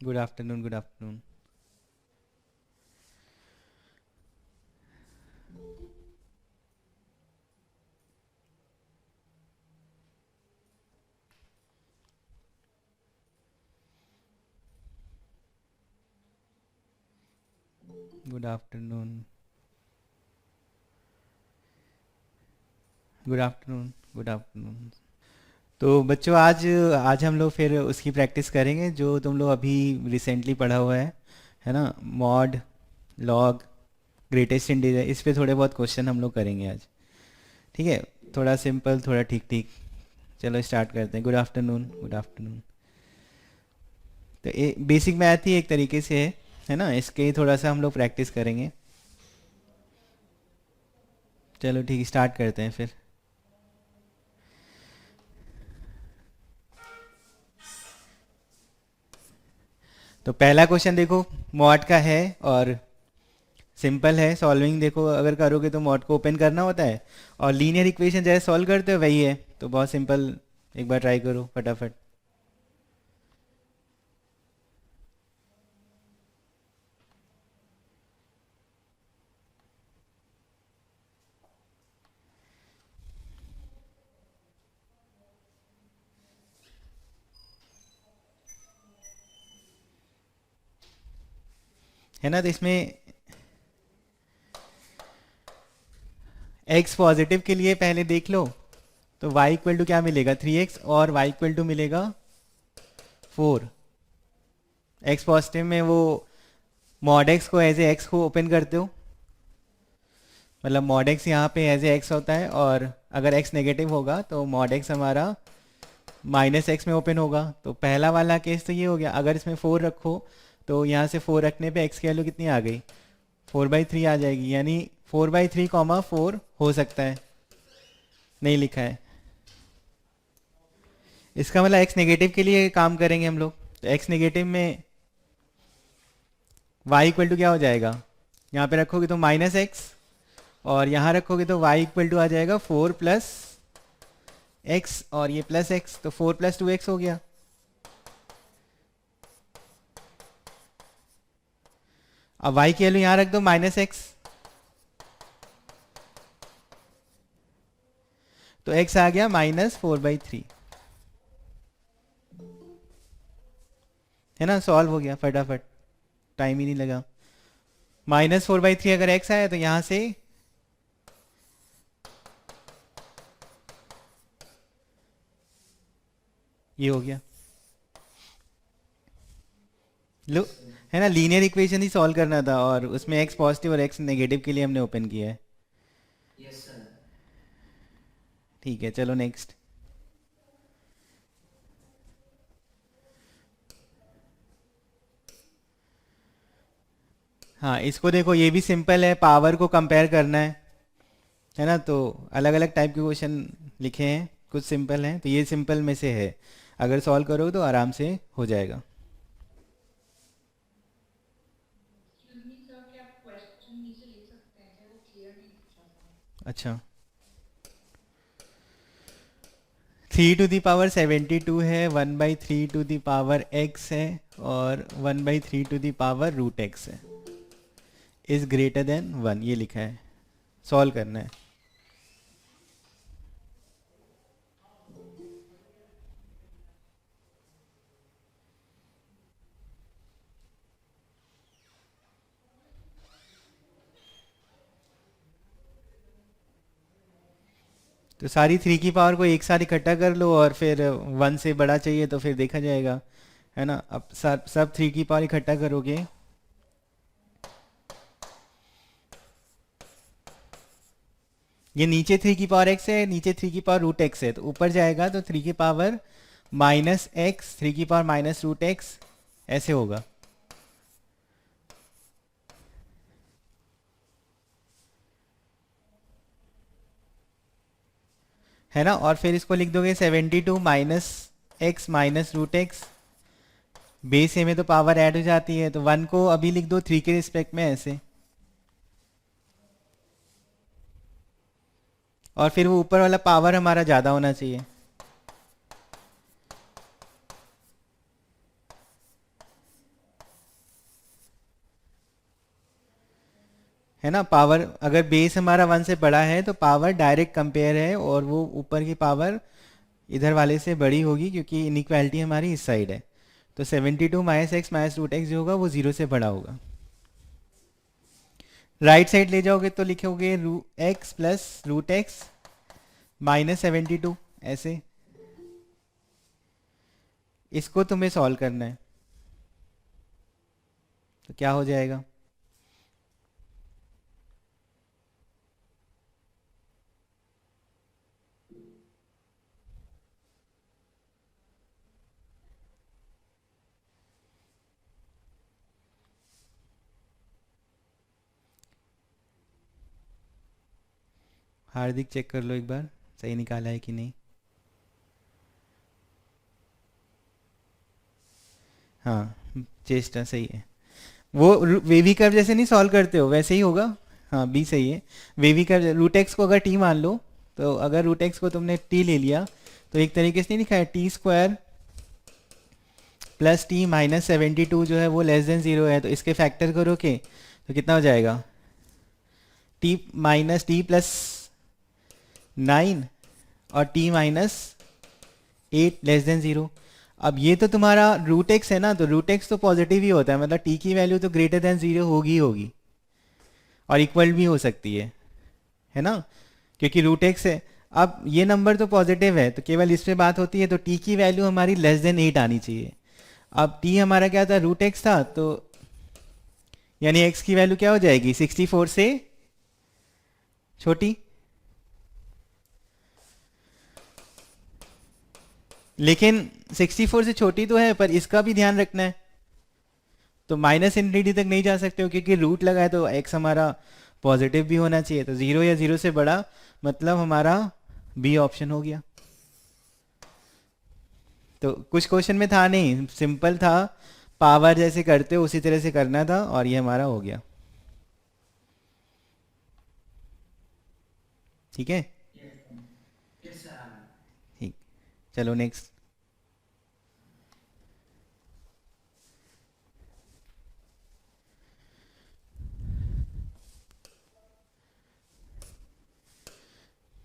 Good afternoon, good afternoon. Good afternoon, good afternoon, good afternoon. तो बच्चों, आज आज हम लोग फिर उसकी प्रैक्टिस करेंगे जो तुम लोग अभी रिसेंटली पढ़ा हुआ है ना। मॉड, लॉग, ग्रेटेस्ट इंटीजर, इस पे थोड़े बहुत क्वेश्चन हम लोग करेंगे आज। ठीक है। थोड़ा सिंपल, थोड़ा ठीक ठीक। चलो स्टार्ट करते हैं। Good afternoon, good afternoon. तो बेसिक मैथ ही एक तरीके से है ना, इसके ही थोड़ा सा हम लोग प्रैक्टिस करेंगे। चलो ठीक, स्टार्ट करते हैं फिर। तो पहला क्वेश्चन देखो, मॉड का है और सिंपल है। सॉल्विंग देखो, अगर करोगे तो मॉड को ओपन करना होता है, और लीनियर इक्वेशन जैसे सॉल्व करते हो वही है, तो बहुत सिंपल। एक बार ट्राई करो फटाफट। है ना, तो इसमें x पॉजिटिव के लिए पहले देख लो। तो y इक्वल टू क्या मिलेगा, 3x, और y इक्वल टू मिलेगा 4। x पॉजिटिव में वो मॉड x को एज ए एक्स को ओपन करते हो, मतलब मॉड x यहाँ पे एज ए एक्स होता है, और अगर x नेगेटिव होगा तो मॉड x हमारा माइनस एक्स में ओपन होगा। तो पहला वाला केस तो ये हो गया। अगर इसमें 4 रखो तो यहाँ से 4 रखने पे x की वैल्यू कितनी आ गई, 4/3 आ जाएगी। यानी 4/3 कॉमा 4 हो सकता है, नहीं लिखा है। इसका मतलब x नेगेटिव के लिए काम करेंगे हम लोग। तो x नेगेटिव में y इक्वल टू क्या हो जाएगा, यहाँ पे रखोगे तो माइनस एक्स, और यहाँ रखोगे तो y इक्वल टू आ जाएगा 4 प्लस एक्स, और ये प्लस एक्स, तो 4 + 2x हो गया। अब y की वैल्यू यहाँ रख दो माइनस एक्स, तो x आ गया -4/3। है ना, सॉल्व हो गया फटाफट, टाइम ही नहीं लगा। -4/3 अगर x आया तो यहाँ से ये हो गया। लो, है ना, लीनियर इक्वेशन ही सॉल्व करना था, और उसमें x पॉजिटिव और x नेगेटिव के लिए हमने ओपन किया है। ठीक है, चलो नेक्स्ट। हाँ, इसको देखो, ये भी सिंपल है, पावर को कंपेयर करना है ना। तो अलग अलग टाइप के क्वेश्चन लिखे हैं, कुछ सिंपल हैं, तो ये सिंपल में से है। अगर सॉल्व करोगे तो आराम से हो जाएगा। अच्छा, 3^72 है, 1/3 है, और 1/3 है, इज ग्रेटर देन 1, ये लिखा है। सॉल्व करना है। तो सारी 3 की पावर को एक साथ इकट्ठा कर लो, और फिर 1 से बड़ा चाहिए तो फिर देखा जाएगा। है ना, अब सब 3 की पावर इकट्ठा करोगे। ये नीचे 3 की पावर x है, नीचे 3 की पावर √x है, तो ऊपर जाएगा तो 3 की पावर -x, 3 की पावर -√x, ऐसे होगा। है ना, और फिर इसको लिख दोगे 72 -x -√x, बेस ए में तो पावर ऐड हो जाती है, तो 1 को अभी लिख दो 3 के रिस्पेक्ट में ऐसे, और फिर वो ऊपर वाला पावर हमारा ज़्यादा होना चाहिए। है ना। पावर अगर बेस हमारा 1 से बड़ा है तो पावर डायरेक्ट कंपेयर है और वो ऊपर की पावर इधर वाले से बड़ी होगी क्योंकि इनइक्वालिटी हमारी इस साइड है। तो 72 minus x minus root x जो होगा वो 0 से बड़ा होगा। राइट साइड ले जाओगे तो लिखोगे x plus root x minus 72 ऐसे। इसको तुम्हें सॉल्व करना है तो क्या हो जाएगा। हार्दिक चेक कर लो एक बार सही निकाला है कि नहीं। हाँ चेष्टा सही है। वो वेवी कर्व जैसे नहीं सॉल्व करते हो वैसे ही होगा। हाँ बी सही है। वेवी कर्व रूट एक्स को अगर टी मान लो तो अगर रूट एक्स को तुमने टी ले लिया तो एक तरीके से नहीं लिखा है T square plus T minus 72 जो है वो लेस देन 0 है तो इसके फैक्टर करोगे तो कितना हो जाएगा टी माइनस टी प्लस 9 और टी माइनस 8 लेस देन 0। अब ये तो तुम्हारा रूट एक्स है ना तो रूट एक्स तो पॉजिटिव ही होता है मतलब टी की वैल्यू तो ग्रेटर देन 0 होगी ही होगी और इक्वल भी हो सकती है ना क्योंकि रूट एक्स है। अब ये नंबर तो पॉजिटिव है तो केवल इस पे बात होती है तो टी की वैल्यू हमारी लेस देन 8 आनी चाहिए। अब टी हमारा क्या था रूट एक्स था तो यानी एक्स की वैल्यू क्या हो जाएगी 64 से छोटी। लेकिन 64 से छोटी तो है पर इसका भी ध्यान रखना है तो माइनस इन्फिनिटी तक नहीं जा सकते हो क्योंकि रूट लगा है तो एक्स हमारा पॉजिटिव भी होना चाहिए तो 0 या 0 से बड़ा मतलब हमारा बी ऑप्शन हो गया। तो कुछ क्वेश्चन में था नहीं सिंपल था पावर जैसे करते हो उसी तरह से करना था और ये हमारा हो गया। ठीक है ठीक चलो नेक्स्ट।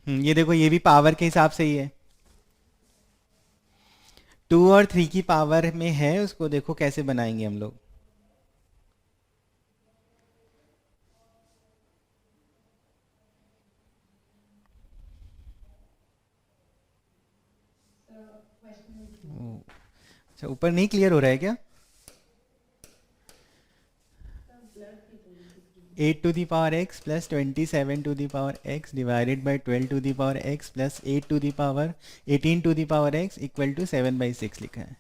ये देखो ये भी पावर के हिसाब से ही है 2 और 3 की पावर में है उसको देखो कैसे बनाएंगे हम लोग। अच्छा ऊपर नहीं क्लियर हो रहा है क्या 8 to the power x plus 27 to the power x divided by 12 to the power x plus 8 to the power 18 to the power x equal to 7/6 लिखा है।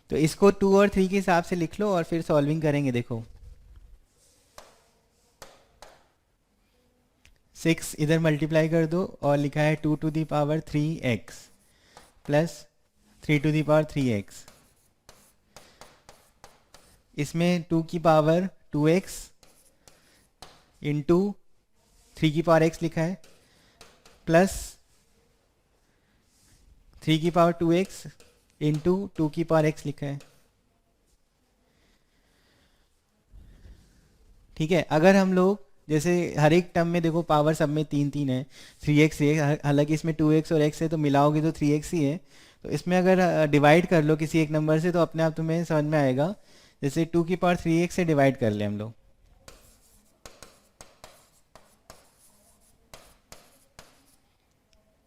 तो इसको 2 और 3 के हिसाब से लिख लो और फिर सॉल्विंग करेंगे। देखो 6 इधर मल्टीप्लाई कर दो और लिखा है 2 to the power 3x plus 3 to the power 3x। इसमें 2 की पावर 2x इंटू 3 की पावर x लिखा है प्लस 3 की पावर 2x इंटू 2 की पावर x लिखा है। ठीक है अगर हम लोग जैसे हर एक टर्म में देखो पावर सब में 3 है 3x है हालांकि इसमें 2x और x है तो मिलाओगे तो 3x ही है। तो इसमें अगर डिवाइड कर लो किसी एक नंबर से तो अपने आप तुम्हें समझ में आएगा। जैसे 2 की पावर 3x से डिवाइड कर ले हम लोग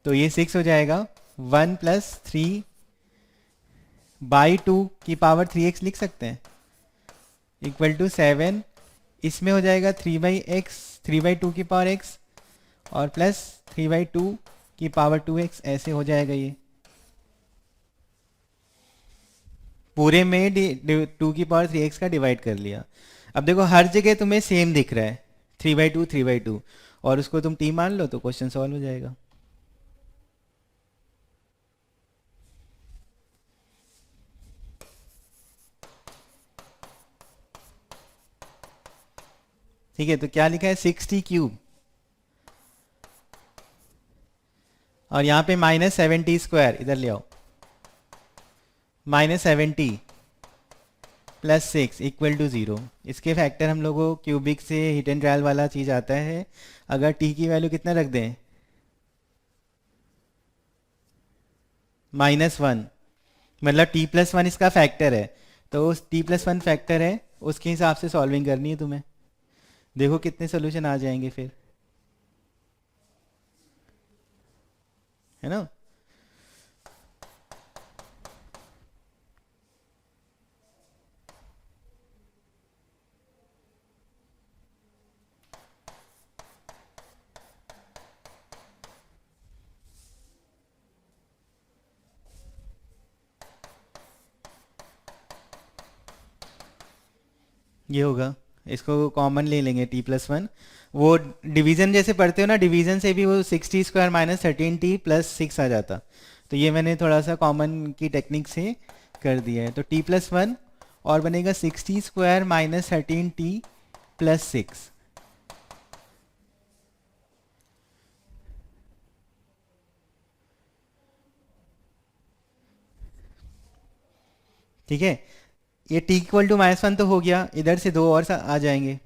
तो ये 6 हो जाएगा 1 प्लस 3 बाई 2 की पावर 3x लिख सकते हैं इक्वल टू 7। इसमें हो जाएगा 3/x 3/2 की पावर x और प्लस 3/2 की पावर 2x ऐसे हो जाएगा। ये पूरे में 2 की पावर 3x का डिवाइड कर लिया। अब देखो हर जगह तुम्हें सेम दिख रहा है 3/2 3/2 और उसको तुम t मान लो तो क्वेश्चन सॉल्व हो जाएगा। ठीक है तो क्या लिखा है 6t क्यूब और यहाँ पे -70² इधर ले आओ, -70 + 6 = 0। इसके फैक्टर हम लोगों को क्यूबिक से हिट एंड ट्रायल वाला चीज़ आता है। अगर टी की वैल्यू कितना रख दें, -1, मतलब t+1 इसका फैक्टर है, तो उस t+1 फैक्टर है उसके हिसाब से सॉल्विंग करनी है तुम्हें। देखो कितने सोल्यूशन आ जाएंगे फिर, है ना। ये होगा, इसको कॉमन ले लेंगे t+1। वो डिवीजन जैसे पढ़ते हो ना, डिवीजन से भी वो 60² - 13t + 6 आ जाता। तो ये मैंने थोड़ा सा कॉमन की टेक्निक से कर दिया है। तो t+1 और बनेगा 60² - 13t + 6। ठीक है, ये t = -1 तो हो गया, इधर से दो और आ जाएंगे।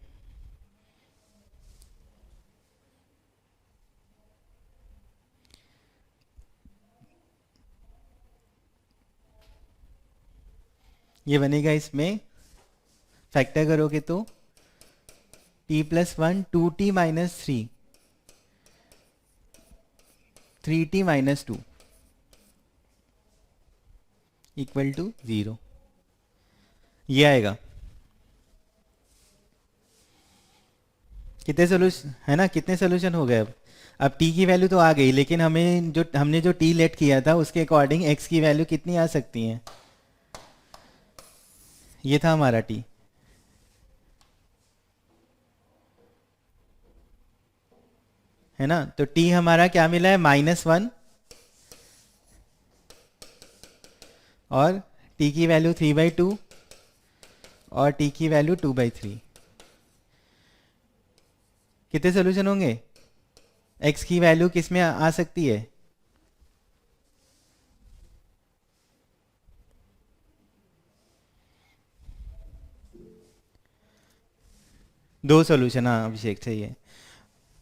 ये बनेगा, इसमें फैक्टर करोगे तो t+1 2t - 3 3t - 2 = 0। ये आएगा। कितने सोल्यूशन है ना, कितने सोल्यूशन हो गए अब t की वैल्यू तो आ गई, लेकिन हमने जो t लेट किया था उसके अकॉर्डिंग x की वैल्यू कितनी आ सकती है। ये था हमारा t, है ना। तो t हमारा क्या मिला है, -1, और t की वैल्यू 3/2 और t की वैल्यू 2/3। कितने सोल्यूशन होंगे, x की वैल्यू किस में आ सकती है। दो सोल्यूशन, हाँ अभिषेक सही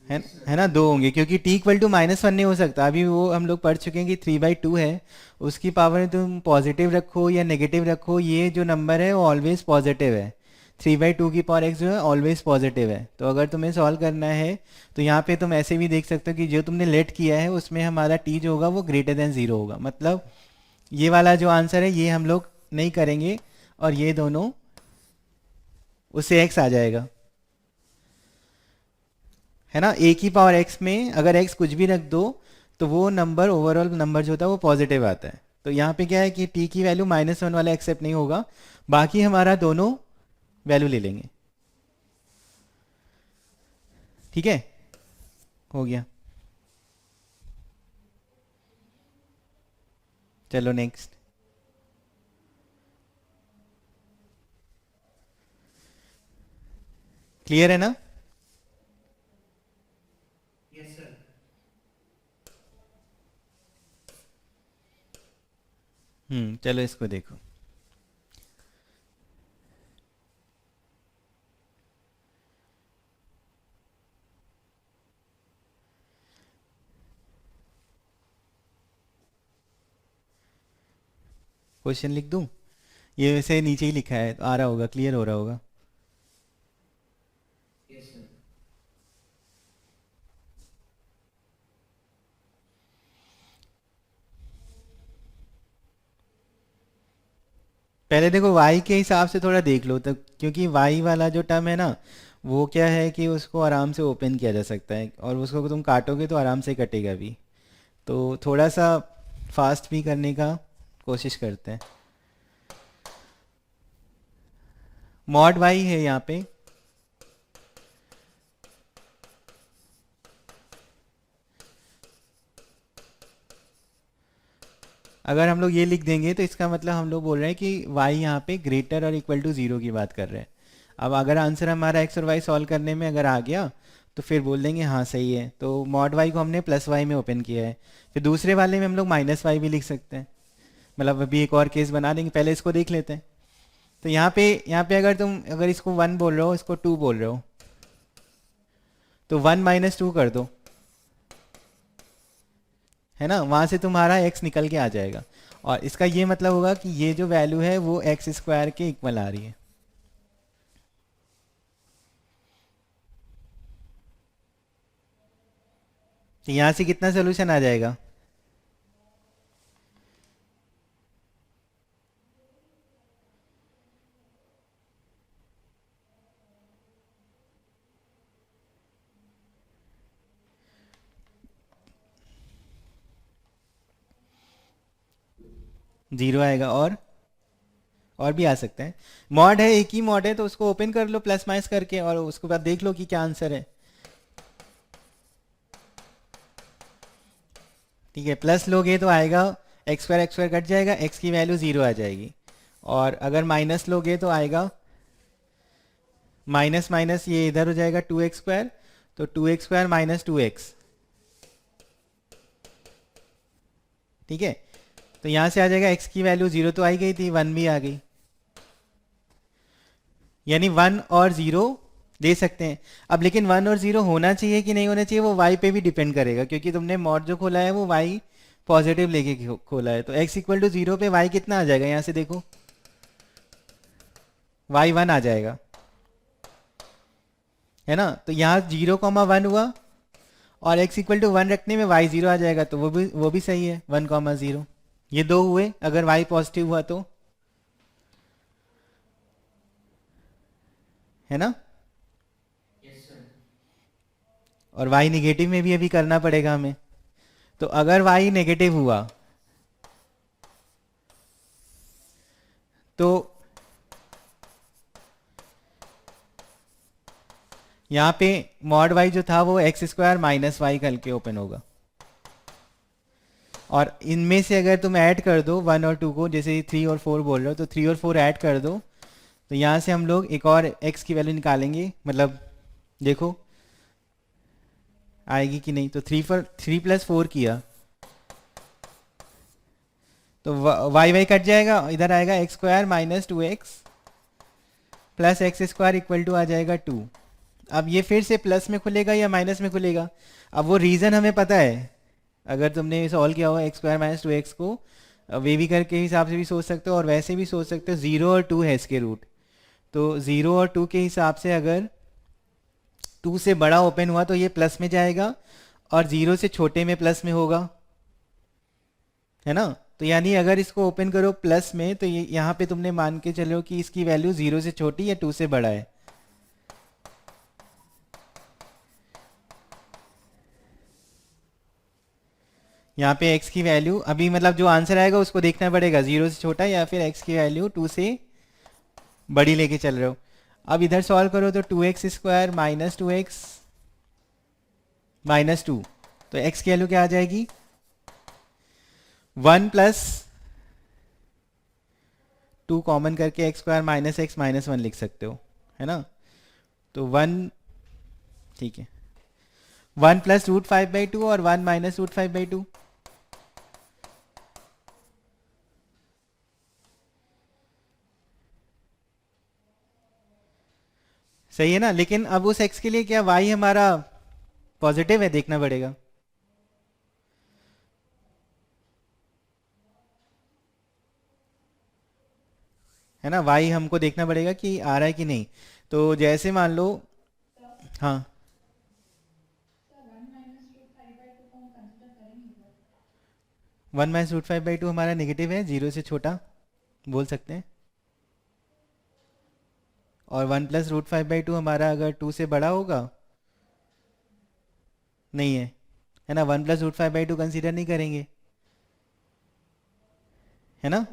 है ना, दो होंगे, क्योंकि t = -1 नहीं हो सकता। अभी वो हम लोग पढ़ चुके हैं कि 3/2 है, उसकी पावर तुम पॉजिटिव रखो या नेगेटिव रखो, ये जो नंबर है वो ऑलवेज पॉजिटिव है। 3/2 की पावर x जो है ऑलवेज पॉजिटिव है। तो अगर तुम्हें सॉल्व करना है तो यहाँ पे तुम ऐसे भी देख सकते हो कि जो तुमने लेट किया है उसमें हमारा t जो होगा वो > 0 होगा। मतलब ये वाला जो आंसर है ये हम लोग नहीं करेंगे, और ये दोनों उससे x आ जाएगा, है ना। a की पावर x में अगर x कुछ भी रख दो तो वो नंबर, ओवरऑल नंबर जो होता है वो पॉजिटिव आता है। तो यहाँ पे क्या है कि t की वैल्यू -1 वाला एक्सेप्ट नहीं होगा, बाकी हमारा दोनों वैल्यू ले लेंगे। ठीक है, हो गया। चलो नेक्स्ट। क्लियर है ना। चलो इसको देखो। क्वेश्चन लिख दूं, ये वैसे नीचे ही लिखा है तो आ रहा होगा, क्लियर हो रहा होगा। पहले देखो y के हिसाब से थोड़ा देख लो, तो क्योंकि y वाला जो टर्म है ना, वो क्या है कि उसको आराम से ओपन किया जा सकता है, और उसको तुम काटोगे तो आराम से कटेगा भी। तो थोड़ा सा फास्ट भी करने का कोशिश करते हैं। मॉड y है यहाँ पे, अगर हम लोग ये लिख देंगे तो इसका मतलब हम लोग बोल रहे हैं कि y यहाँ पे > और = 0 की बात कर रहे हैं। अब अगर आंसर हमारा x और y सॉल्व करने में अगर आ गया तो फिर बोल देंगे हाँ सही है, तो मॉड वाई को हमने प्लस वाई में ओपन किया है। फिर दूसरे वाले में हम लोग माइनस वाई भी लिख सकते हैं, मतलब अभी एक और केस बना देंगे, पहले इसको देख लेते हैं। तो यहाँ पे अगर इसको 1 बोल रहे हो, इसको 2 बोल रहे हो, तो 1 माइनस 2 कर दो, है ना, वहां से तुम्हारा x निकल के आ जाएगा। और इसका ये मतलब होगा कि ये जो वैल्यू है वो एक्स स्क्वायर के इक्वल आ रही है। तो यहां से कितना सोल्यूशन आ जाएगा? जीरो आएगा, और भी आ सकते हैं। मॉड है, एक ही मॉड है, तो उसको ओपन कर लो प्लस माइनस करके, और उसके बाद देख लो कि क्या आंसर है। ठीक है, प्लस लोगे तो आएगा एक्स स्क्वायर कट जाएगा, एक्स की वैल्यू 0 आ जाएगी। और अगर माइनस लोगे तो आएगा माइनस माइनस, ये इधर हो जाएगा 2x², तो 2x² माइनस 2x। ठीक है, तो यहां से आ जाएगा x की वैल्यू 0 तो आई गई थी, 1 भी आ गई, यानी 1 और 0 दे सकते हैं। अब लेकिन 1 और 0 होना चाहिए कि नहीं होना चाहिए, वो y पे भी डिपेंड करेगा, क्योंकि तुमने मॉड जो खोला है वो y पॉजिटिव लेके खोला है। तो x इक्वल टू 0 पे y कितना आ जाएगा, यहां से देखो y 1 आ जाएगा, है ना। तो यहाँ 0,1 हुआ, और x इक्वल टू 1 रखने में y 0 आ जाएगा, तो वो भी सही है, 1,0। ये दो हुए अगर y पॉजिटिव हुआ तो, है ना। और y नेगेटिव में भी अभी करना पड़ेगा हमें। तो अगर y नेगेटिव हुआ तो यहाँ पे मॉड y जो था वो x² माइनस वाई करके ओपन होगा। और इनमें से अगर तुम ऐड कर दो 1 और 2 को, जैसे 3 और 4 बोल रहे हो, तो 3 और 4 ऐड कर दो, तो यहाँ से हम लोग एक और x की वैल्यू निकालेंगे, मतलब देखो आएगी कि नहीं। तो 3 प्लस 4 किया तो y कट जाएगा, इधर आएगा x² minus 2x plus x² equal to आ जाएगा 2। अब ये फिर से प्लस में खुलेगा या माइनस में खुलेगा, अब वो रीज़न हमें पता है। अगर तुमने सॉल्व किया हो x² माइनस 2x को, वे भी करके हिसाब से भी सोच सकते हो और वैसे भी सोच सकते हो। 0 और 2 है इसके रूट, तो 0 और 2 के हिसाब से अगर 2 से बड़ा ओपन हुआ तो ये प्लस में जाएगा, और 0 से छोटे में प्लस में होगा, है ना। तो यानी अगर इसको ओपन करो प्लस में, तो ये यहाँ पे तुमने मान के चलो कि इसकी वैल्यू 0 से छोटी या 2 से बड़ा है। यहाँ पे x की वैल्यू अभी, मतलब जो आंसर आएगा उसको देखना पड़ेगा, 0 से छोटा या फिर x की वैल्यू 2 से बड़ी लेके चल रहे हो। अब इधर सॉल्व करो तो 2x² माइनस 2x माइनस 2, तो x की वैल्यू क्या आ जाएगी, 1 प्लस 2 कॉमन करके x² माइनस x माइनस 1 लिख सकते हो, है ना। तो 1, ठीक है, 1 प्लस √5/2 और 1 माइनस √5/2, सही है ना। लेकिन अब उस x के लिए क्या y हमारा पॉजिटिव है, देखना पड़ेगा, है ना। y हमको देखना पड़ेगा कि आ रहा है कि नहीं। तो जैसे मान लो, हाँ 1 माइनस √5/2 हमारा नेगेटिव है, 0 से छोटा बोल सकते हैं। और 1 प्लस √5/2 हमारा अगर 2 से बड़ा होगा, नहीं है ना, 1 प्लस √5/2 कंसिडर नहीं करेंगे, है ना।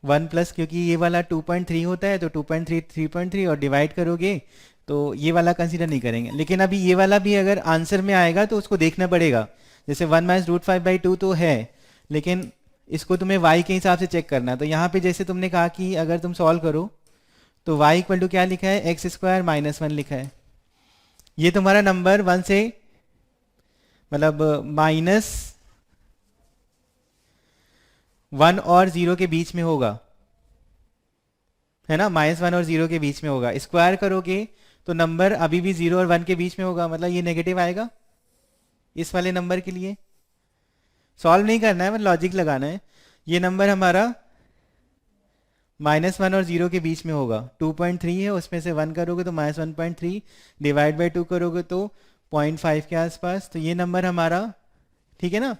1 प्लस, क्योंकि ये वाला 2.3 होता है, तो 2.3 3.3 और डिवाइड करोगे तो ये वाला कंसिडर नहीं करेंगे। लेकिन अभी ये वाला भी अगर आंसर में आएगा तो उसको देखना पड़ेगा। जैसे 1 माइनस √5/2 तो है, लेकिन इसको तुम्हें y के हिसाब से चेक करना है। तो यहाँ पे जैसे तुमने कहा कि अगर तुम सॉल्व करो तो y इक्वल टू क्या लिखा है, x² माइनस 1 लिखा है, ये तुम्हारा नंबर 1 से मतलब -1 और 0 के बीच में होगा, है ना, -1 और 0 के बीच में होगा। स्क्वायर करोगे तो नंबर अभी भी 0 और 1 के बीच में होगा, मतलब ये नेगेटिव आएगा इस वाले नंबर के लिए। सॉल्व नहीं करना है, मतलब लॉजिक लगाना है। ये नंबर हमारा -1 और 0 के बीच में होगा। 2.3 है, उसमें से 1 करोगे तो -1.3, डिवाइड बाई 2 करोगे तो 0.5 के आसपास, तो ये नंबर हमारा, ठीक है ना।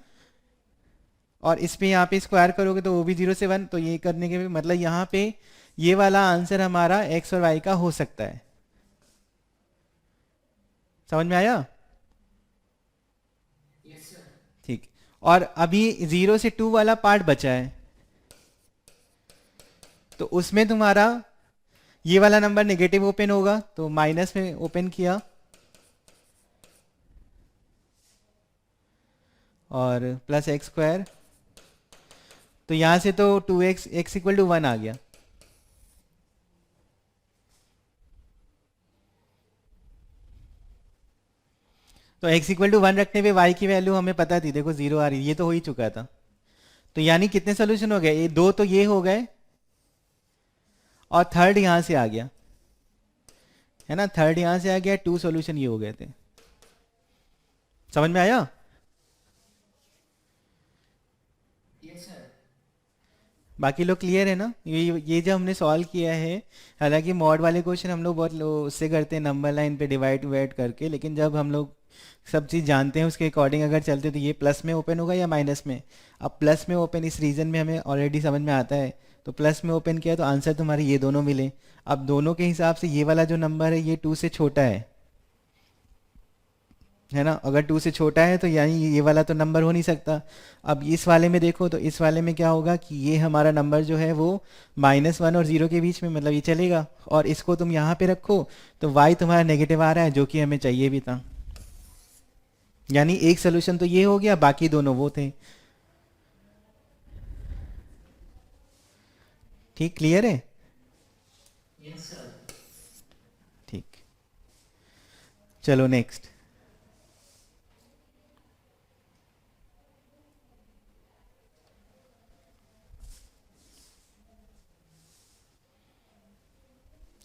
और इस पे यहाँ पे स्क्वायर करोगे तो वो भी 0 से 1, तो ये करने के मतलब यहाँ पे ये वाला आंसर हमारा x और y का हो सकता है। समझ में आया? ठीक। और अभी 0 से 2 वाला पार्ट बचा है, तो उसमें तुम्हारा ये वाला नंबर नेगेटिव ओपन होगा, तो माइनस में ओपन किया और प्लस एक्स स्क्वायर, तो यहां से तो 2x x इक्वल टू 1 आ गया। तो x इक्वल टू 1 रखने पे y की वैल्यू हमें पता थी, देखो 0 आ रही, ये तो हो ही चुका था। तो यानी कितने सोल्यूशन हो गए, ये दो तो ये हो गए और थर्ड यहां से आ गया, है ना, थर्ड यहां से आ गया, 2 सोल्यूशन ये हो गए थे। समझ में आया? बाकी लोग क्लियर है ना? ये जो हमने सॉल्व किया है, हालांकि मॉड वाले क्वेश्चन हम लोग बहुत उससे करते हैं नंबर लाइन पे डिवाइड वाइड करके, लेकिन जब हम लोग सब चीज़ जानते हैं उसके अकॉर्डिंग अगर चलते तो ये प्लस में ओपन होगा या माइनस में। अब प्लस में ओपन इस रीजन में हमें ऑलरेडी समझ में आता है, तो प्लस में ओपन किया तो आंसर तुम्हारे ये दोनों मिले। अब दोनों के हिसाब से ये वाला जो नंबर है ये 2 से छोटा है ना, अगर 2 से छोटा है तो यानी ये वाला तो नंबर हो नहीं सकता। अब इस वाले में देखो तो इस वाले में क्या होगा कि ये हमारा नंबर जो है वो -1 और 0 के बीच में, मतलब ये चलेगा। और इसको तुम यहाँ पे रखो तो y तुम्हारा नेगेटिव आ रहा है, जो कि हमें चाहिए भी था। यानी एक सोल्यूशन तो ये हो गया, बाकी दोनों वो थे। ठीक, क्लियर है? ठीक, चलो नेक्स्ट।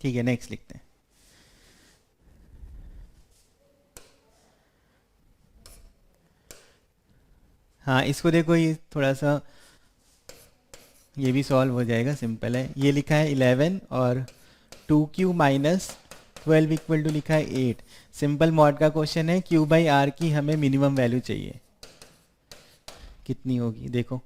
ठीक है, नेक्स्ट लिखते हैं। हाँ, इसको देखो, ये थोड़ा सा ये भी सॉल्व हो जाएगा, सिंपल है। ये लिखा है 11 और 2q - 12 इक्वल टू लिखा है 8। सिंपल मॉड का क्वेश्चन है, q बाई आर की हमें मिनिमम वैल्यू चाहिए, कितनी होगी देखो।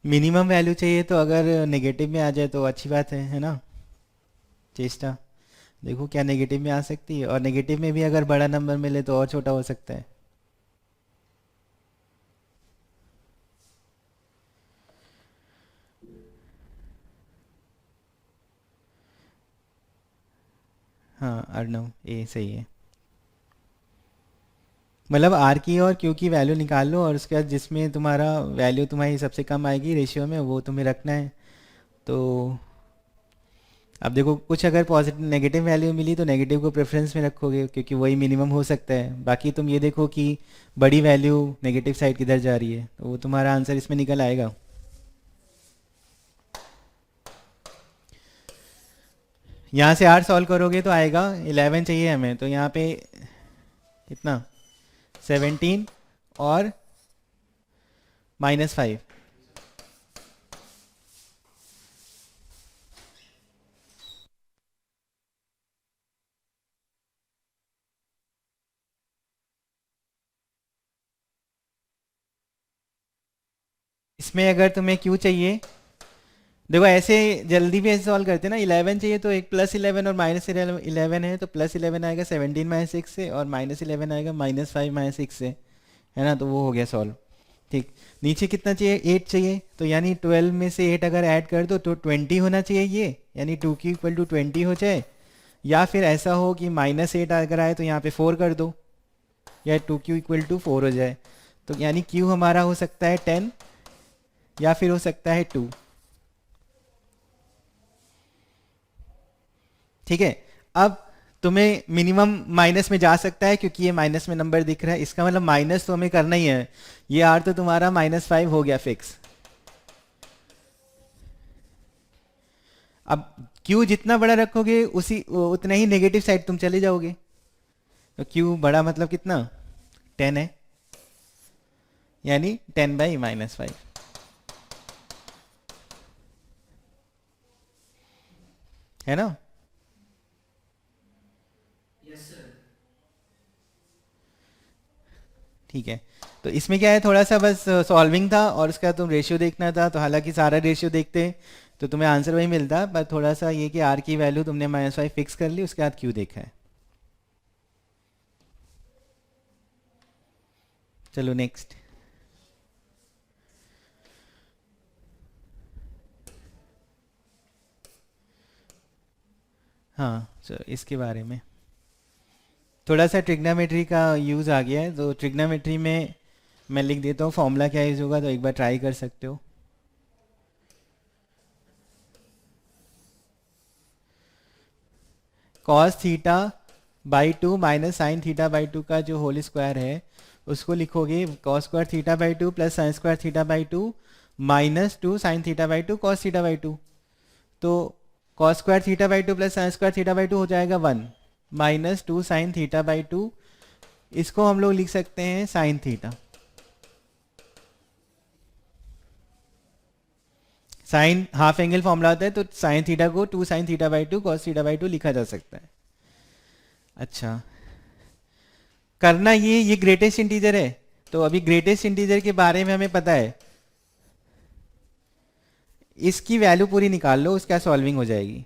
मिनिमम वैल्यू चाहिए, तो अगर नेगेटिव में आ जाए तो अच्छी बात है ना। चेष्टा देखो क्या नेगेटिव में आ सकती है, और नेगेटिव में भी अगर बड़ा नंबर मिले तो और छोटा हो सकता है। हाँ, अर्नव ए सही है। मतलब आर की और क्यू की वैल्यू निकाल लो, और उसके बाद जिसमें तुम्हारा वैल्यू तुम्हारी सबसे कम आएगी रेशियो में, वो तुम्हें रखना है। तो अब देखो, कुछ अगर पॉजिटिव नेगेटिव वैल्यू मिली तो नेगेटिव को प्रेफरेंस में रखोगे, क्योंकि वही मिनिमम हो सकता है। बाकी तुम ये देखो कि बड़ी वैल्यू नेगेटिव साइड किधर जा रही है, तो वो तुम्हारा आंसर इसमें निकल आएगा। यहाँ से आर सॉल्व करोगे तो आएगा 11 चाहिए हमें, तो यहाँ पे कितना, 17 और -5। इसमें अगर तुम्हें क्यू चाहिए देखो ऐसे जल्दी भी ऐसे सॉल्व करते हैं ना, 11 चाहिए तो एक +11 और -11 है, तो +11 आएगा 17 - 6 से, और -11 आएगा -5 - 6 से, है ना, तो वो हो गया सॉल्व। ठीक। नीचे कितना चाहिए, 8 चाहिए, तो यानी 12 में से 8 अगर ऐड कर दो तो 20 होना चाहिए ये, यानी 2q = 20 हो जाए। या फिर ऐसा हो कि -8 अगर आए तो यहाँ पे 4 कर दो, या 2q = 4 हो जाए। तो यानी q हमारा हो सकता है 10, या फिर हो सकता है 2। ठीक है। अब तुम्हें मिनिमम माइनस में जा सकता है, क्योंकि ये माइनस में नंबर दिख रहा है, इसका मतलब माइनस तो हमें करना ही है। ये आर तो तुम्हारा -5 हो गया फिक्स। अब क्यू जितना बड़ा रखोगे उसी उतना ही नेगेटिव साइड तुम चले जाओगे। तो क्यू बड़ा मतलब कितना, 10 है, यानी 10/-5, है ना। ठीक है। तो इसमें क्या है, थोड़ा सा बस सॉल्विंग था, और उसका तुम रेशियो देखना था, तो हालांकि सारा रेशियो देखते तो तुम्हें आंसर वही मिलता, पर थोड़ा सा ये कि आर की वैल्यू तुमने -5 फिक्स कर ली, उसके बाद क्यू देखा है। चलो नेक्स्ट। हाँ, चलो इसके बारे में थोड़ा सा ट्रिग्नोमेट्री का यूज़ आ गया है, तो ट्रिग्नोमेट्री में मैं लिख देता हूँ फॉर्मूला क्या यूज़ होगा, तो एक बार ट्राई कर सकते हो। cos θ/2 माइनस साइन θ/2 का जो होल स्क्वायर है, उसको लिखोगे cos² θ/2 plus sin² θ/2 -2 sin θ/2 cos θ/2। तो cos² θ/2 प्लस sin² θ/2 हो जाएगा 1, -2 sin θ/2, इसको हम लोग लिख सकते हैं sin theta. Sine half angle formula होता है, तो साइन थीटा को 2 sin θ/2 cos θ/2 लिखा जा सकता है। अच्छा, करना ये ग्रेटेस्ट इंटीजर है, तो अभी ग्रेटेस्ट इंटीजर के बारे में हमें पता है, इसकी वैल्यू पूरी निकाल लो, उसका सॉल्विंग हो जाएगी,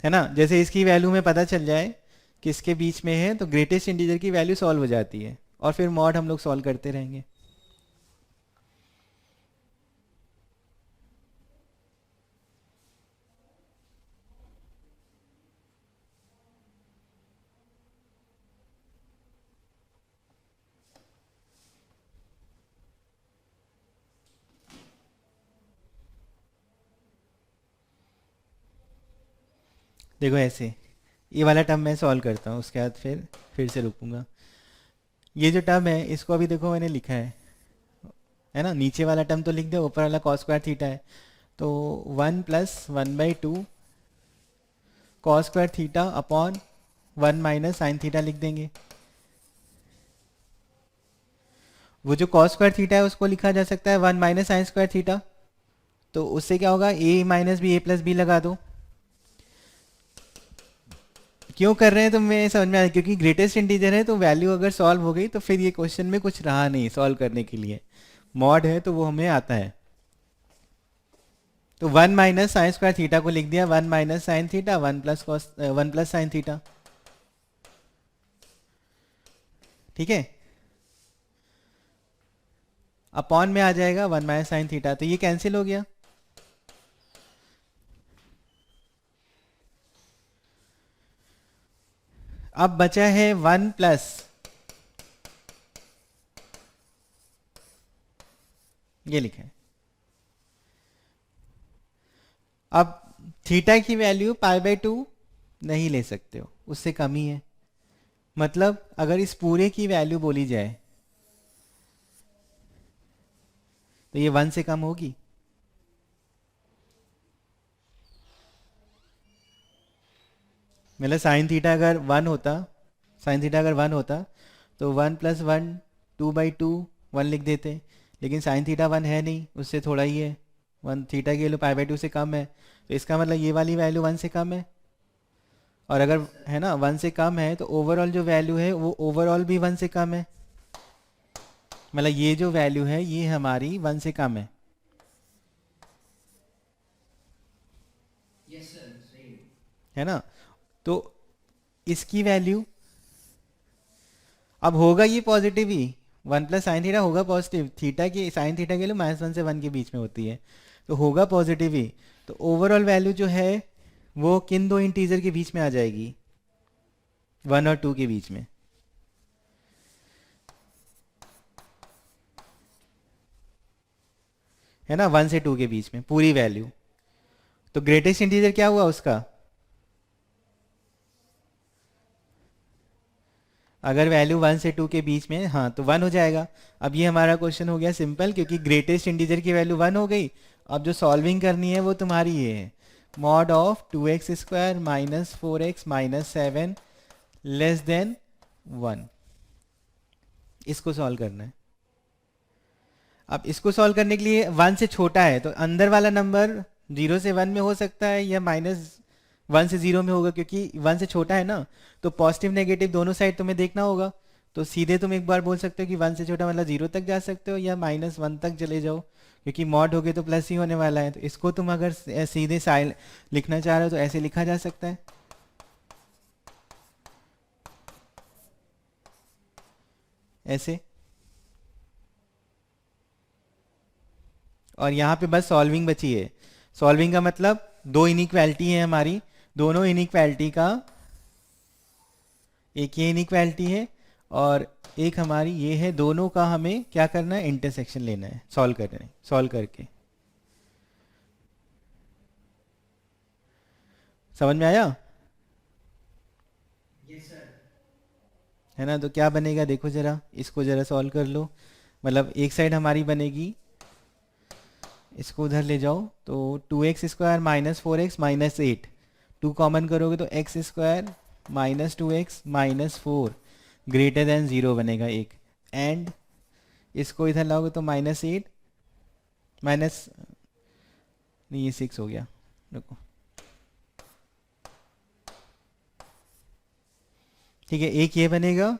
है ना। जैसे इसकी वैल्यू में पता चल जाए किसके बीच में है, तो ग्रेटेस्ट इंटीजर की वैल्यू सॉल्व हो जाती है, और फिर मॉड हम लोग सॉल्व करते रहेंगे। देखो ऐसे, ये वाला टर्म मैं सॉल्व करता हूँ, उसके बाद फिर से रुकूंगा। ये जो टर्म है इसको अभी देखो मैंने लिखा है ना, नीचे वाला टर्म तो लिख दो, ऊपर वाला cos² थीटा है, तो 1 + 1/2 cos² theta upon 1 minus sine theta लिख देंगे। वो जो cos² थीटा है उसको लिखा जा सकता है 1 माइनस sin² थीटा, तो उससे क्या होगा, a - b a + b लगा दो। क्यों कर रहे हैं तो मैं समझ में आया, क्योंकि ग्रेटेस्ट इंटीजर है, तो वैल्यू अगर सॉल्व हो गई तो फिर ये क्वेश्चन में कुछ रहा नहीं सॉल्व करने के लिए, मॉड है तो वो हमें आता है। तो 1 माइनस sin² थीटा को लिख दिया 1 minus sine theta 1 plus sine theta. ठीक है, अपॉन में आ जाएगा 1 माइनस साइन थीटा, तो ये कैंसिल हो गया। अब बचा है 1 प्लस, ये लिखा है। अब थीटा की वैल्यू π/2 नहीं ले सकते हो, उससे कम ही है, मतलब अगर इस पूरे की वैल्यू बोली जाए तो ये 1 से कम होगी। मतलब साइन थीटा अगर 1 होता तो 1 + 1 2/2 1 लिख देते, लेकिन साइन थीटा 1 है नहीं, उससे थोड़ा ही है, 1 थीटा की वैल्यू π/2 से कम है, तो इसका मतलब ये वाली वैल्यू 1 से कम है। और अगर है ना 1 से कम है तो ओवरऑल जो वैल्यू है वो ओवरऑल भी 1 से कम है, मतलब ये जो वैल्यू है ये हमारी 1 से कम है। है ना। तो इसकी वैल्यू अब होगा ये पॉजिटिव ही, 1 + sin θ होगा पॉजिटिव, थीटा की साइन थीटा के लिए -1 से 1 के बीच में होती है, तो होगा पॉजिटिव ही। तो ओवरऑल वैल्यू जो है वो किन दो इंटीजर के बीच में आ जाएगी, 1 और 2 के बीच में, है ना, 1 से 2 के बीच में पूरी वैल्यू। तो ग्रेटेस्ट इंटीजर क्या हुआ उसका, अगर वैल्यू 1 से 2 के बीच में, हाँ तो 1 हो जाएगा। अब ये हमारा क्वेश्चन हो गया सिंपल, क्योंकि ग्रेटेस्ट इंटीजर की वैल्यू 1 हो गई। अब जो सॉल्विंग करनी है वो तुम्हारी ये है, मॉड ऑफ 2x² - 4x - 7 < 1, इसको सॉल्व करना है। अब इसको सॉल्व करने के लिए 1 से छोटा है, तो अंदर वाला नंबर 0 से 1 में हो सकता है या -1 से 0 में होगा, क्योंकि 1 से छोटा है ना। तो पॉजिटिव नेगेटिव दोनों साइड तुम्हें देखना होगा। तो सीधे तुम एक बार बोल सकते हो कि 1 से छोटा मतलब 0 तक जा सकते हो, या -1 तक चले जाओ, क्योंकि मॉड हो गए तो प्लस ही होने वाला है। तो इसको तुम अगर सीधे साइड लिखना चाह रहे हो तो ऐसे लिखा जा सकता है, ऐसे। और यहाँ पे बस सॉल्विंग बची है। सॉल्विंग का मतलब दो इनइक्वालिटी है हमारी, दोनों इनइक्वालिटी का, एक ये इनइक्वालिटी है और एक हमारी ये है, दोनों का हमें क्या करना है, इंटरसेक्शन लेना है, सॉल्व करना है, सॉल्व करके। समझ में आया? है ना। तो क्या बनेगा देखो जरा, इसको जरा सॉल्व कर लो। मतलब एक साइड हमारी बनेगी, इसको उधर ले जाओ, तो 2x² - 4x - 8, 2 कॉमन करोगे तो x² - 2x - 4 > 0 बनेगा एक। एंड इसको इधर लाओगे तो -8 माइनस, नहीं ये 6 हो गया, रुको, ठीक है, एक ये बनेगा।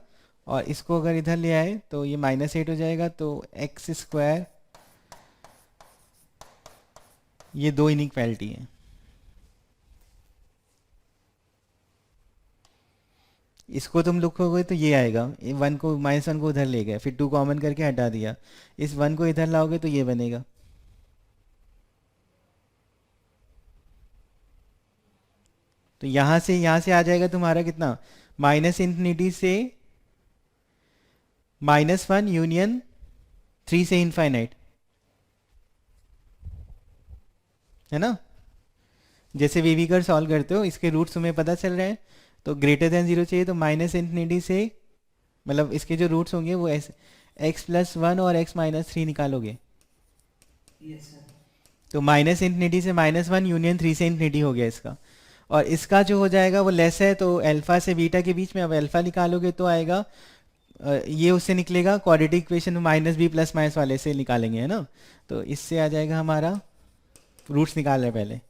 और इसको अगर इधर ले आए तो ये -8 हो जाएगा, तो x², ये दो इनइक्वालिटी है। इसको तुम लिखोगे तो ये आएगा, 1 को -1 को उधर ले गए, फिर 2 कॉमन करके हटा दिया, इस 1 को इधर लाओगे तो ये बनेगा। तो यहाँ से आ जाएगा तुम्हारा कितना, -∞ से -1 यूनियन 3 से इनफाइनाइट, है ना। जैसे वीवी कर सॉल्व करते हो, इसके रूट्स तुम्हें पता चल रहे हैं। तो >0 चाहिए, तो -∞ से, मतलब इसके जो रूट्स होंगे वो ऐसे x+1 और x-3 निकालोगे। तो -∞ से -1 यूनियन 3 से इन्फिनिटी हो गया इसका। और इसका जो हो जाएगा वो लेस है, तो अल्फा से बीटा के बीच में, अब अल्फा निकालोगे तो आएगा, ये उससे निकलेगा क्वाड्रेटिक इक्वेशन -b + माइनस वाले से निकालेंगे, है ना। तो इससे आ जाएगा हमारा, रूट्स निकाल रहे पहले,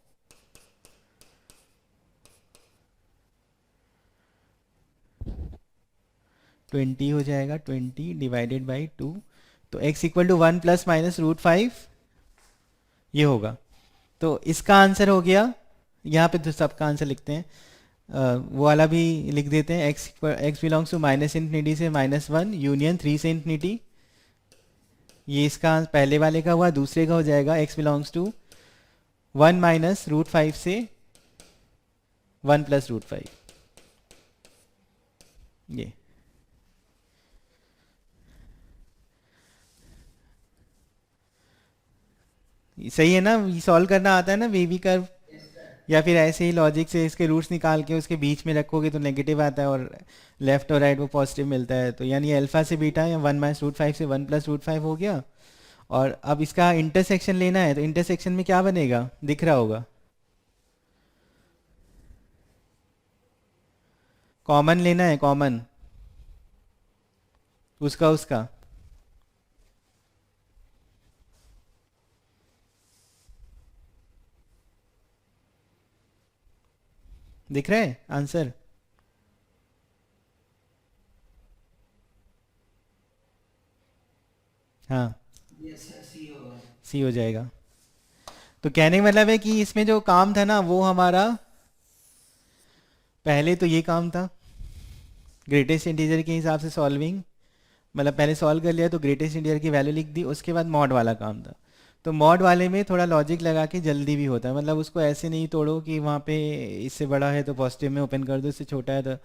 ट्वेंटी हो जाएगा, 20/2। तो x = 1 ± √5 ये होगा। तो इसका आंसर हो गया। यहाँ पे तो सबका आंसर लिखते हैं, वो वाला भी लिख देते हैं, x बिलोंग्स टू -∞ से -1 यूनियन 3 से इन्फिनिटी। ये इसका पहले वाले का हुआ। दूसरे का हो जाएगा x बिलोंग्स टू 1 - √5 से 1 + √5, ये। सही है ना, सॉल्व करना आता है ना वेवी कर्व, या फिर ऐसे ही लॉजिक से इसके रूट्स निकाल के उसके बीच में रखोगे तो नेगेटिव आता है, और लेफ्ट और राइट वो पॉजिटिव मिलता है। तो यानी अल्फा से बीटा या 1 - √5 से 1 + √5 हो गया। और अब इसका इंटरसेक्शन लेना है, तो इंटरसेक्शन में क्या बनेगा दिख रहा होगा, कॉमन लेना है, कॉमन उसका उसका दिख रहा है आंसर। हाँ, सी हो जाएगा। तो कहने का मतलब है कि इसमें जो काम था ना वो हमारा पहले तो ये काम था, ग्रेटेस्ट इंटीजर के हिसाब से सॉल्विंग, मतलब पहले सॉल्व कर लिया तो ग्रेटेस्ट इंटीजर की वैल्यू लिख दी, उसके बाद मॉड वाला काम था। तो मॉड वाले में थोड़ा लॉजिक लगा के जल्दी भी होता है, मतलब उसको ऐसे नहीं तोड़ो कि वहाँ पे इससे बड़ा है तो पॉजिटिव में ओपन कर दो, इससे छोटा है तो,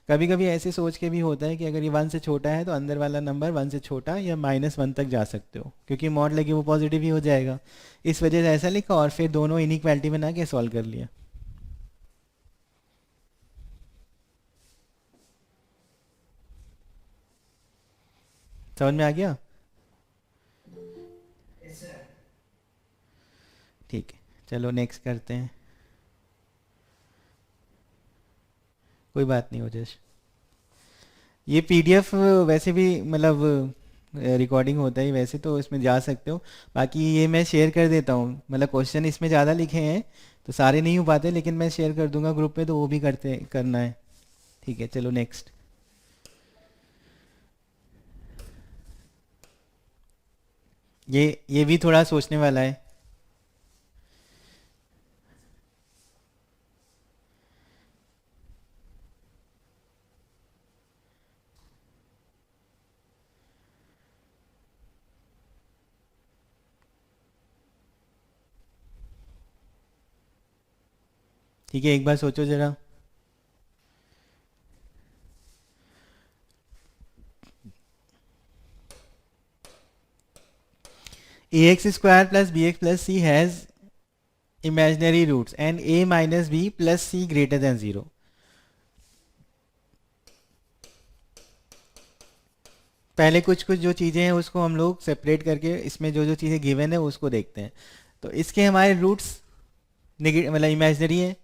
कभी कभी ऐसे सोच के भी होता है कि अगर ये 1 से छोटा है तो अंदर वाला नंबर 1 से छोटा या -1 तक जा सकते हो, क्योंकि मॉड लगी वो पॉजिटिव ही हो जाएगा। इस वजह से ऐसा लिखा और फिर दोनों इनइक्वालिटी बना के सॉल्व कर लिया। समझ में आ गया? ठीक है, चलो नेक्स्ट करते हैं। कोई बात नहीं ओजस, ये पीडीएफ वैसे भी मतलब रिकॉर्डिंग होता है वैसे तो इसमें जा सकते हो, बाकी ये मैं शेयर कर देता हूँ, मतलब क्वेश्चन इसमें ज़्यादा लिखे हैं तो सारे नहीं हो पाते, लेकिन मैं शेयर कर दूंगा ग्रुप पे, तो वो भी करते करना है। ठीक है, चलो नेक्स्ट। ये भी थोड़ा सोचने वाला है। ठीक है, एक बार सोचो जरा। A x square plus b x plus c has imaginary roots and a minus b plus c greater than zero. पहले कुछ कुछ जो चीज़ें हैं उसको हम लोग सेपरेट करके इसमें जो जो चीज़ें गिवन है उसको देखते हैं। तो इसके हमारे रूट्स मतलब इमेजिनरी है,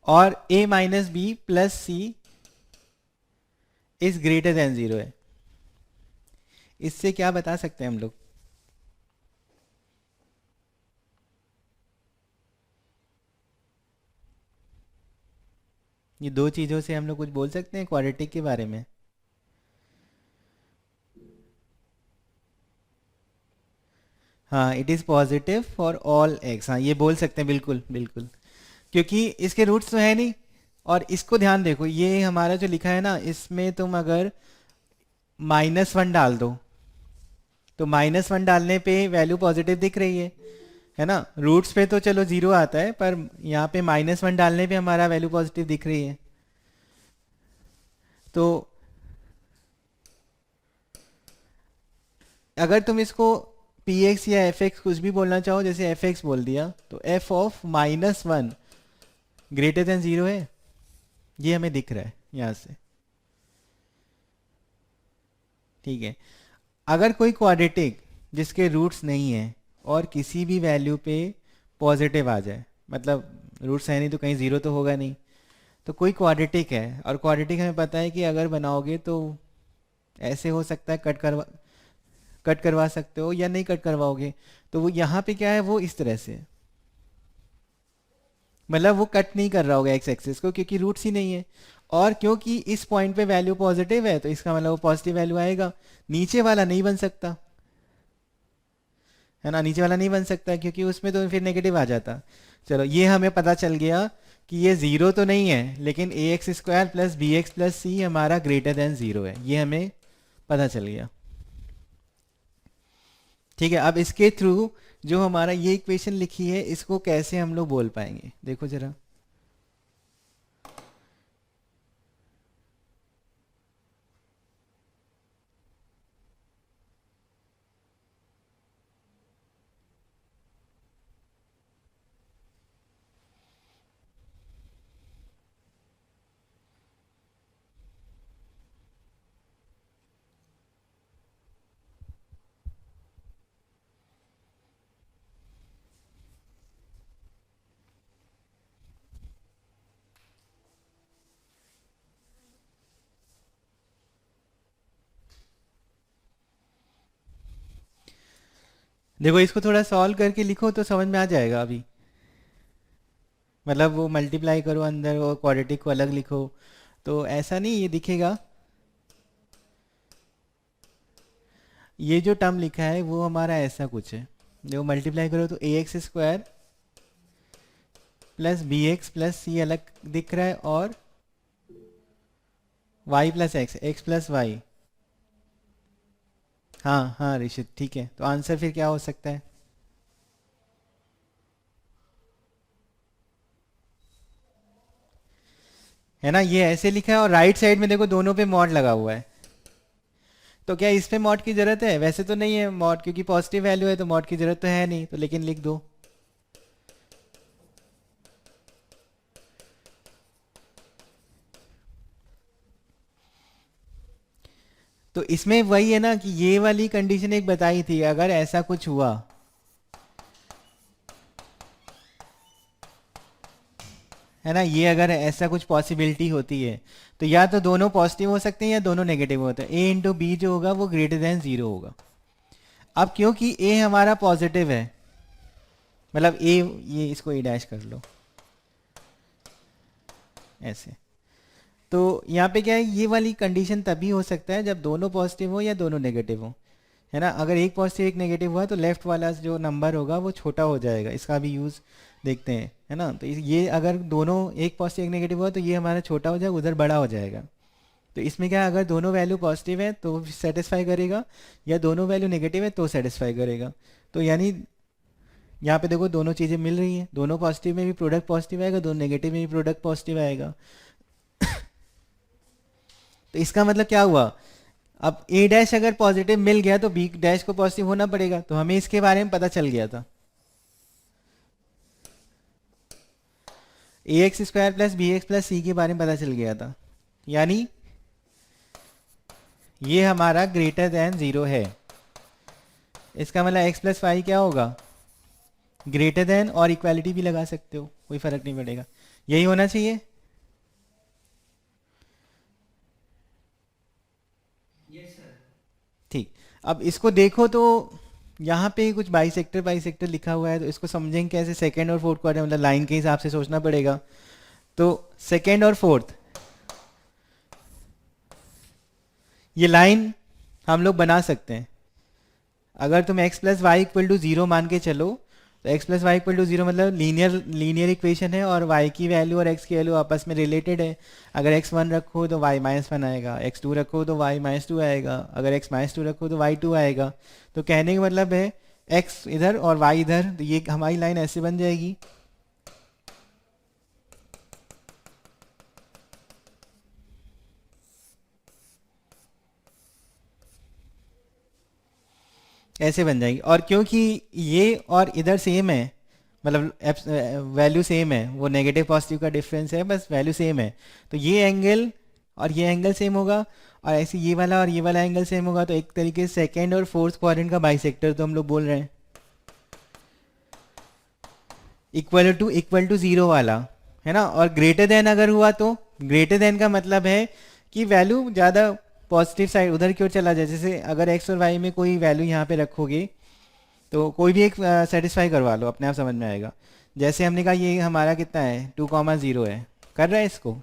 और a minus b plus c is greater than zero है। इससे क्या बता सकते हैं हम लोग? ये दो चीज़ों से हम लोग कुछ बोल सकते हैं क्वाड्रेटिक के बारे में? हाँ, it is positive for all x, हाँ ये बोल सकते हैं, बिल्कुल बिल्कुल, क्योंकि इसके रूट्स तो है नहीं। और इसको ध्यान देखो, ये हमारा जो लिखा है ना, इसमें तुम अगर -1 डाल दो तो -1 डालने पे वैल्यू पॉजिटिव दिख रही है ना? रूट्स पे तो चलो जीरो आता है, पर यहाँ पे -1 डालने पे हमारा वैल्यू पॉजिटिव दिख रही है। तो अगर तुम इसको पी एक्स या एफ एक्स कुछ भी बोलना चाहो, जैसे एफ एक्स बोल दिया, तो F of -1 greater than zero है, ये हमें दिख रहा है यहाँ से। ठीक है, अगर कोई क्वाड्रेटिक जिसके रूट्स नहीं है और किसी भी वैल्यू पे पॉजिटिव आ जाए, मतलब रूट्स है नहीं तो कहीं ज़ीरो तो होगा नहीं, तो कोई क्वाड्रेटिक है, और क्वाड्रेटिक हमें पता है कि अगर बनाओगे तो ऐसे हो सकता है, कट करवा सकते हो या नहीं कट करवाओगे, तो वो यहाँ पे क्या है, वो इस तरह से, मतलब वो कट नहीं कर रहा होगा एक्स एक्सिस को, क्योंकि रूट्स ही नहीं है। और क्योंकि इस पॉइंट पे वैल्यू पॉजिटिव है तो इसका मतलब वो पॉजिटिव वैल्यू आएगा, नीचे वाला नहीं बन सकता, है ना? नीचे वाला नहीं बन सकता क्योंकि उसमें तो फिर नेगेटिव आ जाता। चलो, ये हमें पता चल गया कि ये ज़ीरो तो नहीं है, लेकिन a x square plus b x plus c हमारा ग्रेटर देन ज़ीरो है, ये हमें पता चल गया। ठीक है, अब इसके थ्रू जो हमारा ये इक्वेशन लिखी है इसको कैसे हम लोग बोल पाएंगे, देखो जरा। देखो, इसको थोड़ा सॉल्व करके लिखो तो समझ में आ जाएगा अभी, मतलब वो मल्टीप्लाई करो अंदर और क्वाड्रेटिक को अलग लिखो, तो ऐसा नहीं ये दिखेगा। ये जो टर्म लिखा है वो हमारा ऐसा कुछ है, देखो मल्टीप्लाई करो तो a x square plus b x plus c अलग दिख रहा है, और y plus x, x plus y. हाँ हाँ ऋषित, ठीक है, तो आंसर फिर क्या हो सकता है ना? ये ऐसे लिखा है और राइट साइड में देखो दोनों पे मॉड लगा हुआ है, तो क्या इस पे मॉड की जरूरत है? वैसे तो नहीं है मॉड, क्योंकि पॉजिटिव वैल्यू है तो मॉड की जरूरत तो है नहीं, तो लेकिन लिख दो। तो इसमें वही है ना कि ये वाली कंडीशन एक बताई थी, अगर ऐसा कुछ हुआ, है ना, ये अगर ऐसा कुछ पॉसिबिलिटी होती है, तो या तो दोनों पॉजिटिव हो सकते हैं या दोनों नेगेटिव होते हैं। ए इंटू बी जो होगा वो ग्रेटर देन जीरो होगा। अब क्योंकि ए हमारा पॉजिटिव है, मतलब ए, ये इसको ए डैश कर लो ऐसे, तो यहाँ पे क्या है, ये वाली कंडीशन तभी हो सकता है जब दोनों पॉजिटिव हो या दोनों नेगेटिव हो, है ना। अगर एक पॉजिटिव एक नेगेटिव हुआ तो लेफ्ट वाला जो नंबर होगा वो छोटा हो जाएगा। इसका भी यूज़ देखते हैं, है ना। तो ये अगर दोनों एक पॉजिटिव एक नेगेटिव हुआ तो ये हमारा छोटा हो जाएगा, उधर बड़ा हो जाएगा। तो इसमें क्या है, अगर दोनों वैल्यू पॉजिटिव है तो सेटिस्फाई करेगा, या दोनों वैल्यू नेगेटिव है तो सेटिस्फाई करेगा। तो यानी यहाँ पे देखो दोनों चीज़ें मिल रही हैं, दोनों पॉजिटिव में भी प्रोडक्ट पॉजिटिव आएगा, दोनों नेगेटिव में भी प्रोडक्ट पॉजिटिव आएगा। तो इसका मतलब क्या हुआ, अब ए डैश अगर पॉजिटिव मिल गया तो बी डैश को पॉजिटिव होना पड़ेगा, तो हमें इसके बारे में पता चल गया था। A x square plus b x plus c के बारे में पता चल गया था, यानी ये हमारा ग्रेटर देन जीरो है। इसका मतलब एक्स प्लस वाई क्या होगा, ग्रेटर देन, और इक्वालिटी भी लगा सकते हो, कोई फर्क नहीं पड़ेगा, यही होना चाहिए। ठीक, अब इसको देखो तो यहाँ पे कुछ बाइसेक्टर बाइसेक्टर लिखा हुआ है, तो इसको समझेंगे कैसे, सेकंड और फोर्थ क्वाड्रेंट, मतलब लाइन के हिसाब से सोचना पड़ेगा। तो सेकंड और फोर्थ, ये लाइन हम लोग बना सकते हैं। अगर तुम x plus y equal to zero मान के चलो, तो x plus y equal to zero मतलब लीनियर इक्वेशन है, और y की वैल्यू और x की वैल्यू आपस में रिलेटेड है। अगर x वन रखो तो y माइनस वन आएगा, x टू रखो तो y माइनस टू आएगा, अगर x माइनस टू रखो तो y टू आएगा। तो कहने का मतलब है x इधर और y इधर, तो ये हमारी लाइन ऐसे बन जाएगी। ऐसे बन जाएगी, और क्योंकि ये और इधर सेम है, मतलब वैल्यू सेम है, वो नेगेटिव पॉजिटिव का डिफरेंस है, बस वैल्यू सेम है, तो ये एंगल और ये एंगल सेम होगा, और ऐसे ये वाला और ये वाला एंगल सेम होगा। तो एक तरीके से सेकेंड और फोर्थ क्वाड्रेंट का बाइसेक्टर तो हम लोग बोल रहे हैं, इक्वल टू जीरो वाला, है ना। और ग्रेटर देन अगर हुआ तो ग्रेटर देन का मतलब है कि वैल्यू ज़्यादा पॉजिटिव साइड उधर की ओर चला जाए। जैसे अगर एक्स और वाई में कोई वैल्यू यहाँ पे रखोगे, तो कोई भी एक सेटिस्फाई करवा लो, अपने आप समझ में आएगा। जैसे हमने कहा ये हमारा कितना है, 2,0 है, कर रहा है इसको,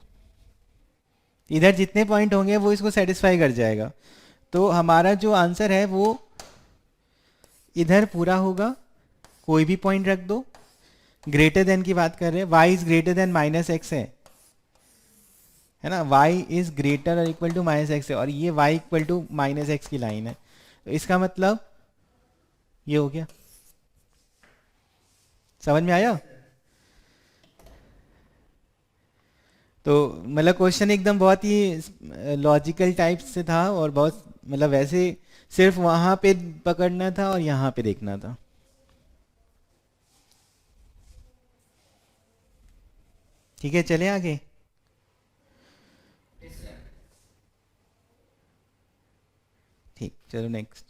इधर जितने पॉइंट होंगे वो इसको सेटिस्फाई कर जाएगा। तो हमारा जो आंसर है वो इधर पूरा होगा, कोई भी पॉइंट रख दो। ग्रेटर देन की बात कर रहे हैं, y is greater than minus x है ना, वाई इज ग्रेटर और इक्वल टू माइनस एक्स है, और ये y equal to minus x की लाइन है। तो इसका मतलब ये हो गया, समझ में आया। तो मतलब क्वेश्चन एकदम बहुत ही लॉजिकल टाइप से था, और बहुत मतलब वैसे सिर्फ वहां पे पकड़ना था और यहाँ पे देखना था। ठीक है, चले आगे। ठीक, चलो नेक्स्ट।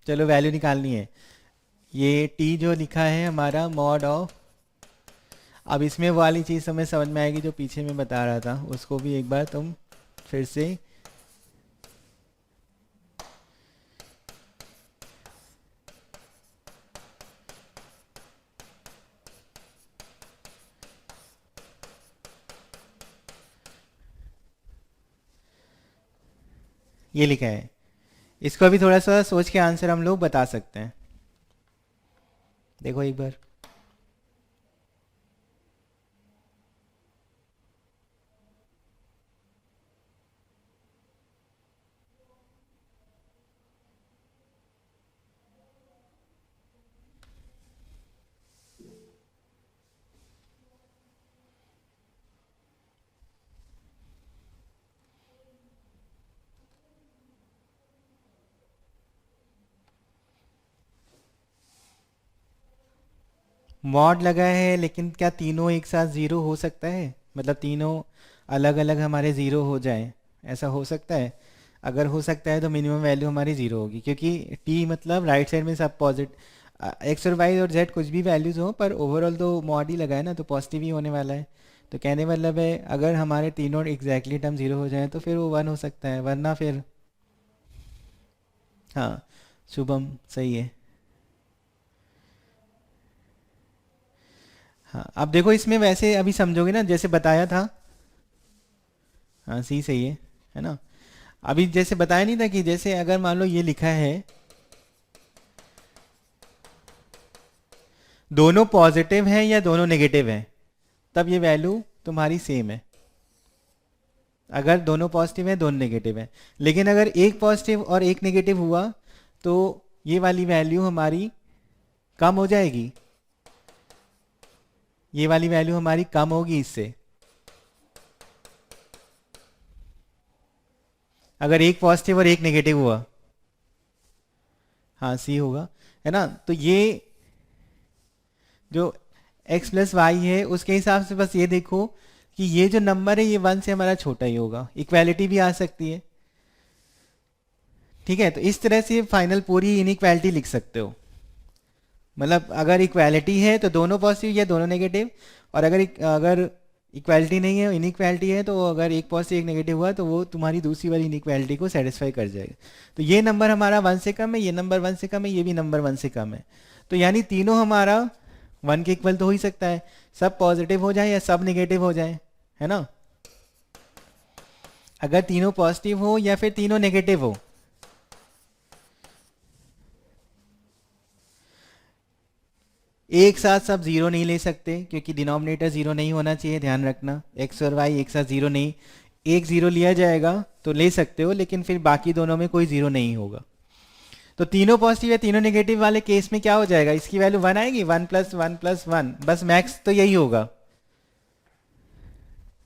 चलो वैल्यू निकालनी है। ये टी जो लिखा है हमारा मॉड ऑफ, अब इसमें वो वाली चीज़ हमें समझ में आएगी जो पीछे मैं बता रहा था, उसको भी एक बार तुम फिर से। ये लिखा है। इसको अभी थोड़ा सा सोच के आंसर हम लोग बता सकते हैं। देखो एक बार। मॉड लगा है, लेकिन क्या तीनों एक साथ ज़ीरो हो सकता है? मतलब तीनों अलग अलग हमारे ज़ीरो हो जाएं, ऐसा हो सकता है? अगर हो सकता है तो मिनिमम वैल्यू हमारी ज़ीरो होगी, क्योंकि टी मतलब राइट साइड में सब पॉजिटिव, एक्स और वाई और जेड कुछ भी वैल्यूज़ हो, पर ओवरऑल तो मॉड ही लगा है ना, तो पॉजिटिव ही होने वाला है। तो कहने मतलब है अगर हमारे तीनों एग्जैक्टली टर्म ज़ीरो हो जाए तो फिर वो वन हो सकता है, वरना फिर। हाँ, शुभम सही है। हाँ, अब देखो इसमें वैसे अभी समझोगे ना जैसे बताया था। हाँ, सी सही है ना? अभी जैसे बताया नहीं था कि जैसे अगर मान लो ये लिखा है दोनों पॉजिटिव हैं या दोनों नेगेटिव हैं, तब ये वैल्यू तुम्हारी सेम है। अगर दोनों पॉजिटिव हैं दोनों नेगेटिव हैं, लेकिन अगर एक पॉजिटिव और एक नेगेटिव हुआ तो ये वाली वैल्यू हमारी कम हो जाएगी। ये वाली वैल्यू हमारी कम होगी इससे। अगर एक पॉजिटिव और एक नेगेटिव हुआ। हाँ, सी होगा, है ना? तो ये जो x प्लस वाई है उसके हिसाब से बस ये देखो कि ये जो नंबर है ये वन से हमारा छोटा ही होगा। इक्वालिटी भी आ सकती है। ठीक है, तो इस तरह से फाइनल पूरी इनइक्वालिटी लिख सकते हो। मतलब अगर इक्वालिटी है तो दोनों पॉजिटिव या दोनों नेगेटिव, और अगर इक्वालिटी नहीं है, इनइक्वालिटी है, तो अगर एक पॉजिटिव एक नेगेटिव हुआ तो वो तुम्हारी दूसरी वाली इनइक्वालिटी को सेटिस्फाई कर जाएगा। तो ये नंबर हमारा वन से कम है, ये नंबर वन से कम है, ये भी नंबर वन से कम है। तो यानी तीनों हमारा वन के इक्वल तो हो ही सकता है, सब पॉजिटिव हो जाए या सब नेगेटिव हो जाए, है ना? अगर तीनों पॉजिटिव हो या फिर तीनों नेगेटिव हो। एक साथ सब जीरो नहीं ले सकते, क्योंकि डिनोमिनेटर जीरो नहीं होना चाहिए, ध्यान रखना। एक्स और वाई एक साथ जीरो नहीं। एक जीरो लिया जाएगा तो ले सकते हो, लेकिन फिर बाकी दोनों में कोई जीरो नहीं होगा। तो तीनों पॉजिटिव या तीनों नेगेटिव वाले केस में क्या हो जाएगा? इसकी वैल्यू वन आएगी, one plus one plus one, बस मैक्स तो यही होगा,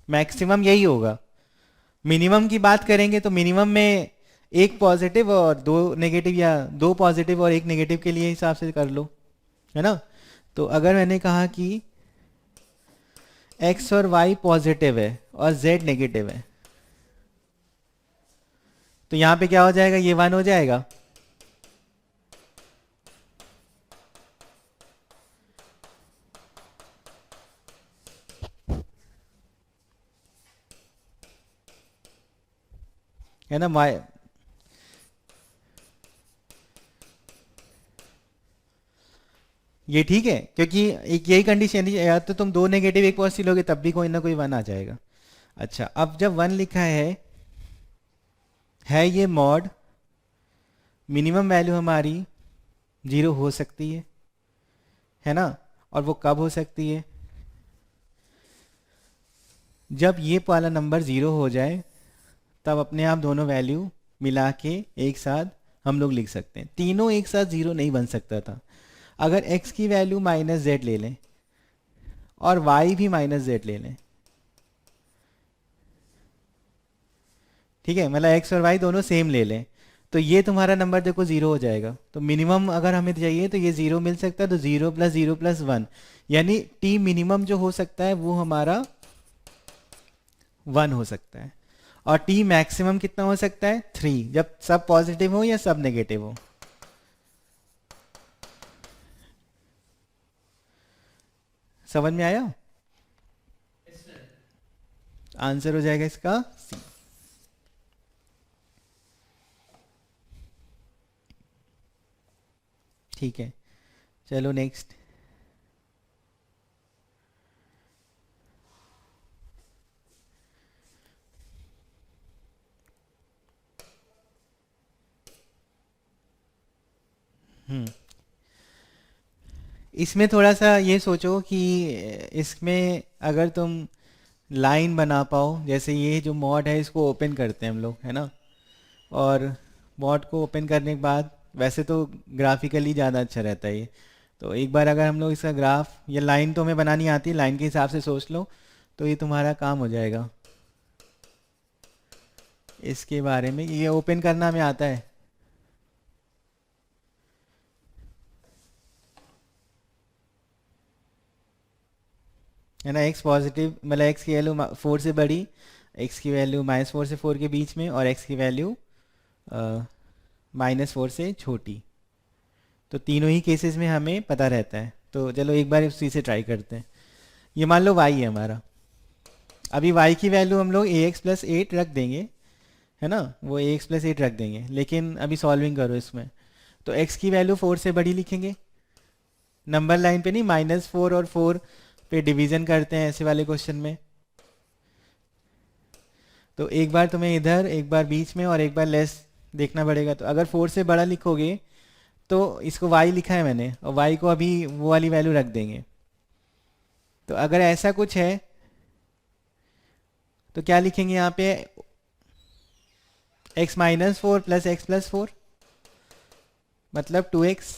मैक्सिमम यही होगा। मिनिमम की बात करेंगे तो मिनिमम में एक पॉजिटिव और दो नेगेटिव, या दो पॉजिटिव और एक नेगेटिव के लिए हिसाब से कर लो, है ना? तो अगर मैंने कहा कि x और y पॉजिटिव है और z नेगेटिव है, तो यहाँ पे क्या हो जाएगा? ये वन हो जाएगा। है ना? ये ठीक है, क्योंकि एक यही कंडीशन है, या तो तुम दो नेगेटिव एक पॉजिटिव लोगे तब भी कोई ना कोई वन आ जाएगा। अच्छा, अब जब वन लिखा है ये मॉड, मिनिमम वैल्यू हमारी जीरो हो सकती है ना? और वो कब हो सकती है? जब ये वाला नंबर जीरो हो जाए, तब अपने आप दोनों वैल्यू मिला के एक साथ हम लोग लिख सकते हैं। तीनों एक साथ जीरो नहीं बन सकता था। अगर x की वैल्यू माइनस जेड ले लें और y भी माइनस जेड ले लें, ठीक है, मतलब x और y दोनों सेम ले लें, तो ये तुम्हारा नंबर देखो जीरो हो जाएगा। तो मिनिमम अगर हमें चाहिए तो ये जीरो मिल सकता है, तो जीरो प्लस वन, यानी टी मिनिमम जो हो सकता है वो हमारा वन हो सकता है। और टी मैक्सिमम कितना हो सकता है? थ्री, जब सब पॉजिटिव हो या सब नेगेटिव हो। समझ में आया? आंसर हो जाएगा इसका सी। ठीक है, चलो नेक्स्ट। हम्म। इसमें थोड़ा सा ये सोचो कि इसमें अगर तुम लाइन बना पाओ, जैसे ये जो मॉड है इसको ओपन करते हैं हम लोग, है ना, और मॉड को ओपन करने के बाद वैसे तो ग्राफिकली ज़्यादा अच्छा रहता है ये, तो एक बार अगर हम लोग इसका ग्राफ या लाइन तो हमें बनानी आती है, लाइन के हिसाब से सोच लो तो ये तुम्हारा काम हो जाएगा। इसके बारे में ये ओपन करना हमें आता है ना। एक्स पॉजिटिव मतलब एक्स की वैल्यू 4 से बड़ी, एक्स की वैल्यू -4 से 4 के बीच में, और एक्स की वैल्यू -4 से छोटी। तो तीनों ही केसेस में हमें पता रहता है। तो चलो एक बार उसी से ट्राई करते हैं। ये मान लो y है हमारा। अभी y की वैल्यू हम लोग ax प्लस 8 रख देंगे, है ना, वो ax प्लस 8 रख देंगे, लेकिन अभी सॉल्विंग करो इसमें तो x की वैल्यू 4 से बड़ी लिखेंगे, नंबर लाइन पे नहीं, -4 और 4 पे डिवीजन करते हैं ऐसे वाले क्वेश्चन में। तो एक बार तुम्हें इधर, एक बार बीच में और एक बार लेस देखना पड़ेगा। तो अगर 4 से बड़ा लिखोगे तो इसको y लिखा है मैंने, और y को अभी वो वाली वैल्यू रख देंगे। तो अगर ऐसा कुछ है तो क्या लिखेंगे यहाँ पे, x-4 प्लस x प्लस 4 मतलब 2x,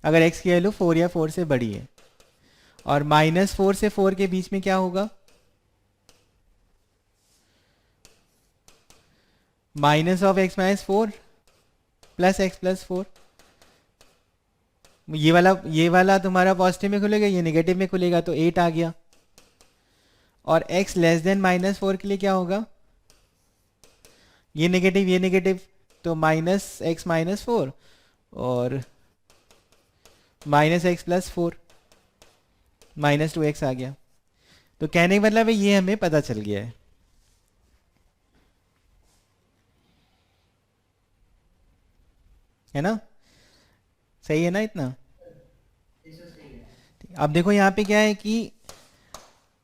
अगर x की वैल्यू 4 या 4 से बड़ी है। और -4 से 4 के बीच में क्या होगा, minus of x minus 4 plus x plus 4। ये वाला तुम्हारा पॉजिटिव में खुलेगा, ये नेगेटिव में खुलेगा, तो 8 आ गया। और x लेस देन -4 के लिए क्या होगा, ये नेगेटिव, तो -x-4 और -x प्लस 4, -2x आ गया। तो कहने का मतलब है ये हमें पता चल गया है ना, सही है ना इतना। अब देखो यहाँ पे क्या है कि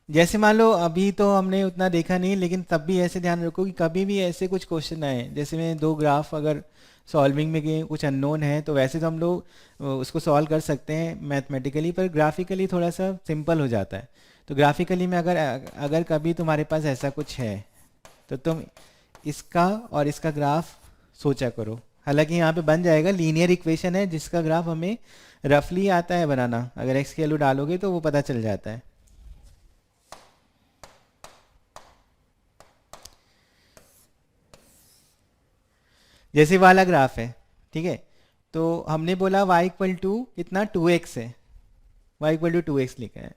जैसे मान लो अभी तो हमने उतना देखा नहीं, लेकिन तब भी ऐसे ध्यान रखो कि कभी भी ऐसे कुछ क्वेश्चन आए, जैसे में दो ग्राफ अगर सॉल्विंग में गए, कुछ अननोन है, तो वैसे तो हम लोग उसको सॉल्व कर सकते हैं मैथमेटिकली, पर ग्राफिकली थोड़ा सा सिंपल हो जाता है। तो ग्राफिकली में अगर अगर कभी तुम्हारे पास ऐसा कुछ है तो तुम इसका और इसका ग्राफ सोचा करो। हालांकि यहाँ पे बन जाएगा, लीनियर इक्वेशन है जिसका ग्राफ हमें रफली आता है बनाना, अगर एक्स की वैल्यू डालोगे तो वो पता चल जाता है। जैसे वाला ग्राफ है, ठीक है, तो हमने बोला y इक्वल टू कितना 2x है, y इक्वल टू 2x लिखा है।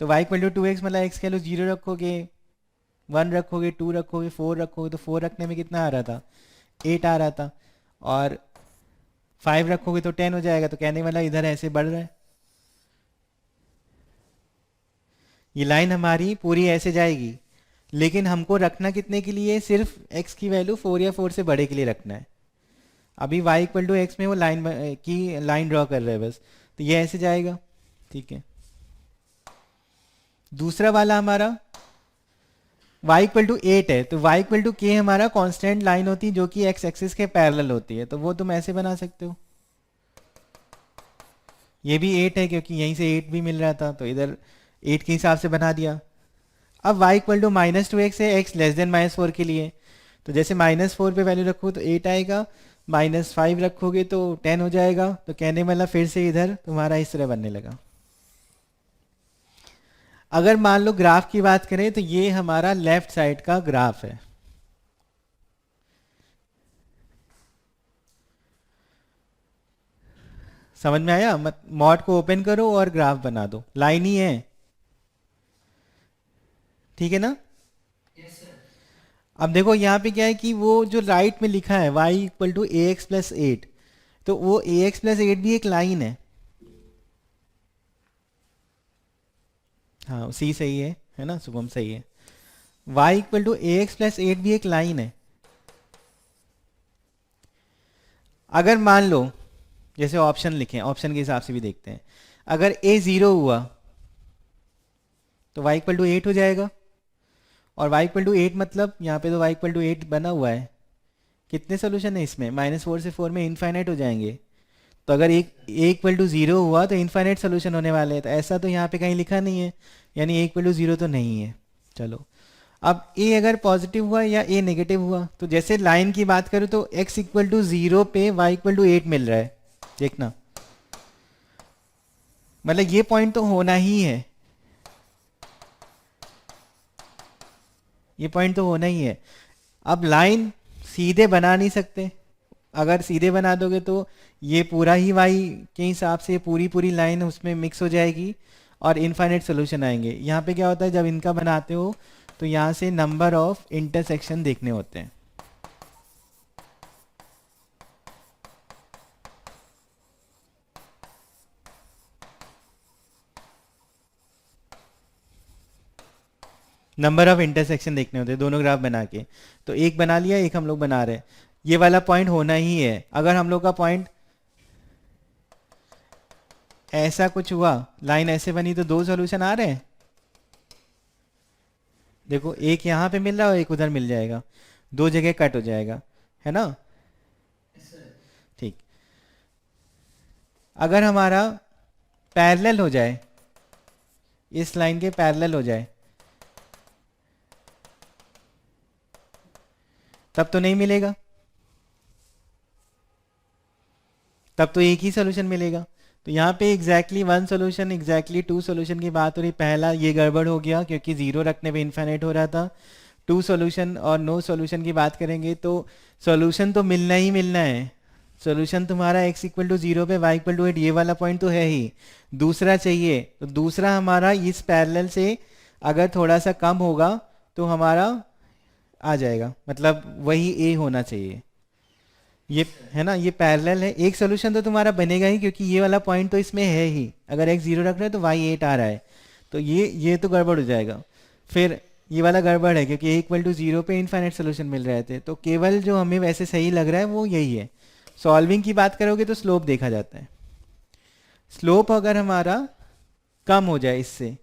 तो y इक्वल टू 2x मतलब x की वैल्यू 0 रखोगे, 1 रखोगे, 2 रखोगे, 4 रखोगे, तो 4 रखने में कितना आ रहा था, 8 आ रहा था। और 5 रखोगे तो 10 हो जाएगा। तो कहने वाला इधर ऐसे बढ़ रहा है, ये लाइन हमारी पूरी ऐसे जाएगी, लेकिन हमको रखना कितने के लिए, सिर्फ x की वैल्यू 4 या 4 से बड़े के लिए रखना है। अभी y इक्वल टू एक्स में वो लाइन की लाइन ड्रॉ कर रहे हैं बस, तो ये ऐसे जाएगा, ठीक है। दूसरा वाला हमारा y इक्वल टू 8 है, तो y इक्वल टू के हमारा कांस्टेंट लाइन होती है जो कि x एक्सिस के पैरेलल होती है, तो वो तुम ऐसे बना सकते हो। ये भी 8 है क्योंकि यहीं से 8 भी मिल रहा था, तो इधर 8 के हिसाब से बना दिया। अब y इक्वल टू -2x है, x लेस देन -4 के लिए, तो जैसे -4 पे वैल्यू रखो तो 8 आएगा, -5 रखोगे तो 10 हो जाएगा। तो कहने वाला फिर से इधर तुम्हारा इस तरह बनने लगा। अगर मान लो ग्राफ की बात करें तो ये हमारा लेफ्ट साइड का ग्राफ है, समझ में आया। मत मॉड को ओपन करो और ग्राफ बना दो, लाइन ही है, ठीक है ना। अब देखो यहाँ पे क्या है कि वो जो राइट में लिखा है y equal to a x plus 8, तो वो ए एक्स प्लस 8 भी एक लाइन है। हाँ सी सही है ना, शुभम सही है। y equal to a x plus 8 भी एक लाइन है। अगर मान लो जैसे ऑप्शन लिखें, ऑप्शन के हिसाब से भी देखते हैं, अगर a 0 हुआ तो y इक्वल टू 8 हो जाएगा। और y इक्वल टू 8 मतलब यहाँ पे तो y इक्वल टू 8 बना हुआ है, कितने सोल्यूशन है इसमें? -4 से 4 में इनफाइनाइट हो जाएंगे। तो अगर एक इक्वल टू ज़ीरो हुआ तो इनफाइनाइट सोल्यूशन होने वाले हैं, तो ऐसा तो यहाँ पे कहीं लिखा नहीं है, यानी ए इक्वल टू ज़ीरो तो नहीं है। चलो, अब ए अगर पॉजिटिव हुआ या ए नेगेटिव हुआ, तो जैसे लाइन की बात करूँ तो x इक्वल टू 0 पे y इक्वल टू 8 मिल रहा है, देखना, मतलब ये पॉइंट तो होना ही है, ये पॉइंट तो होना ही है। अब लाइन सीधे बना नहीं सकते, अगर सीधे बना दोगे तो ये पूरा ही y के हिसाब से पूरी पूरी लाइन उसमें मिक्स हो जाएगी और इनफाइनाइट सोल्यूशन आएंगे। यहाँ पे क्या होता है, जब इनका बनाते हो तो यहाँ से नंबर ऑफ इंटरसेक्शन देखने होते हैं। नंबर ऑफ इंटरसेक्शन देखने होते हैं दोनों ग्राफ बना के। तो एक बना लिया, एक हम लोग बना रहे हैं, ये वाला पॉइंट होना ही है। अगर हम लोग का पॉइंट ऐसा कुछ हुआ, लाइन ऐसे बनी, तो दो सॉल्यूशन आ रहे हैं, देखो एक यहाँ पे मिल रहा है और एक उधर मिल जाएगा, दो जगह कट हो जाएगा, है ना। ठीक, अगर हमारा पैरेलल हो जाए, इस लाइन के पैरेलल हो जाए, तब तो नहीं मिलेगा, तब तो एक ही सोल्यूशन मिलेगा। तो यहाँ पे exactly one solution, exactly two solution की बात हो रही। पहला ये गड़बड़ हो गया क्योंकि जीरो रखने पे इन्फाइनाइट हो रहा था। टू सोल्यूशन और नो सोल्यूशन की बात करेंगे तो सोल्यूशन तो मिलना ही मिलना है। सोल्यूशन तुम्हारा x इक्वल टू 0 पे y इक्वल टू 8, ये वाला पॉइंट तो है ही। दूसरा चाहिए, तो दूसरा हमारा इस पैरेलल से अगर थोड़ा सा कम होगा तो हमारा आ जाएगा, मतलब वही a होना चाहिए। ये है ना, ये पैरेलल है, एक सोल्यूशन तो तुम्हारा बनेगा ही क्योंकि ये वाला पॉइंट तो इसमें है ही। अगर x 0 रख रहे हैं तो y 8 आ रहा है, तो ये तो गड़बड़ हो जाएगा। फिर ये वाला गड़बड़ है क्योंकि a इक्वल टू 0 पे इनफाइनाइट सोल्यूशन मिल रहे थे। तो केवल जो हमें वैसे सही लग रहा है वो यही है। सॉल्विंग की बात करोगे तो स्लोप देखा जाता है। स्लोप अगर हमारा कम हो जाए इससे,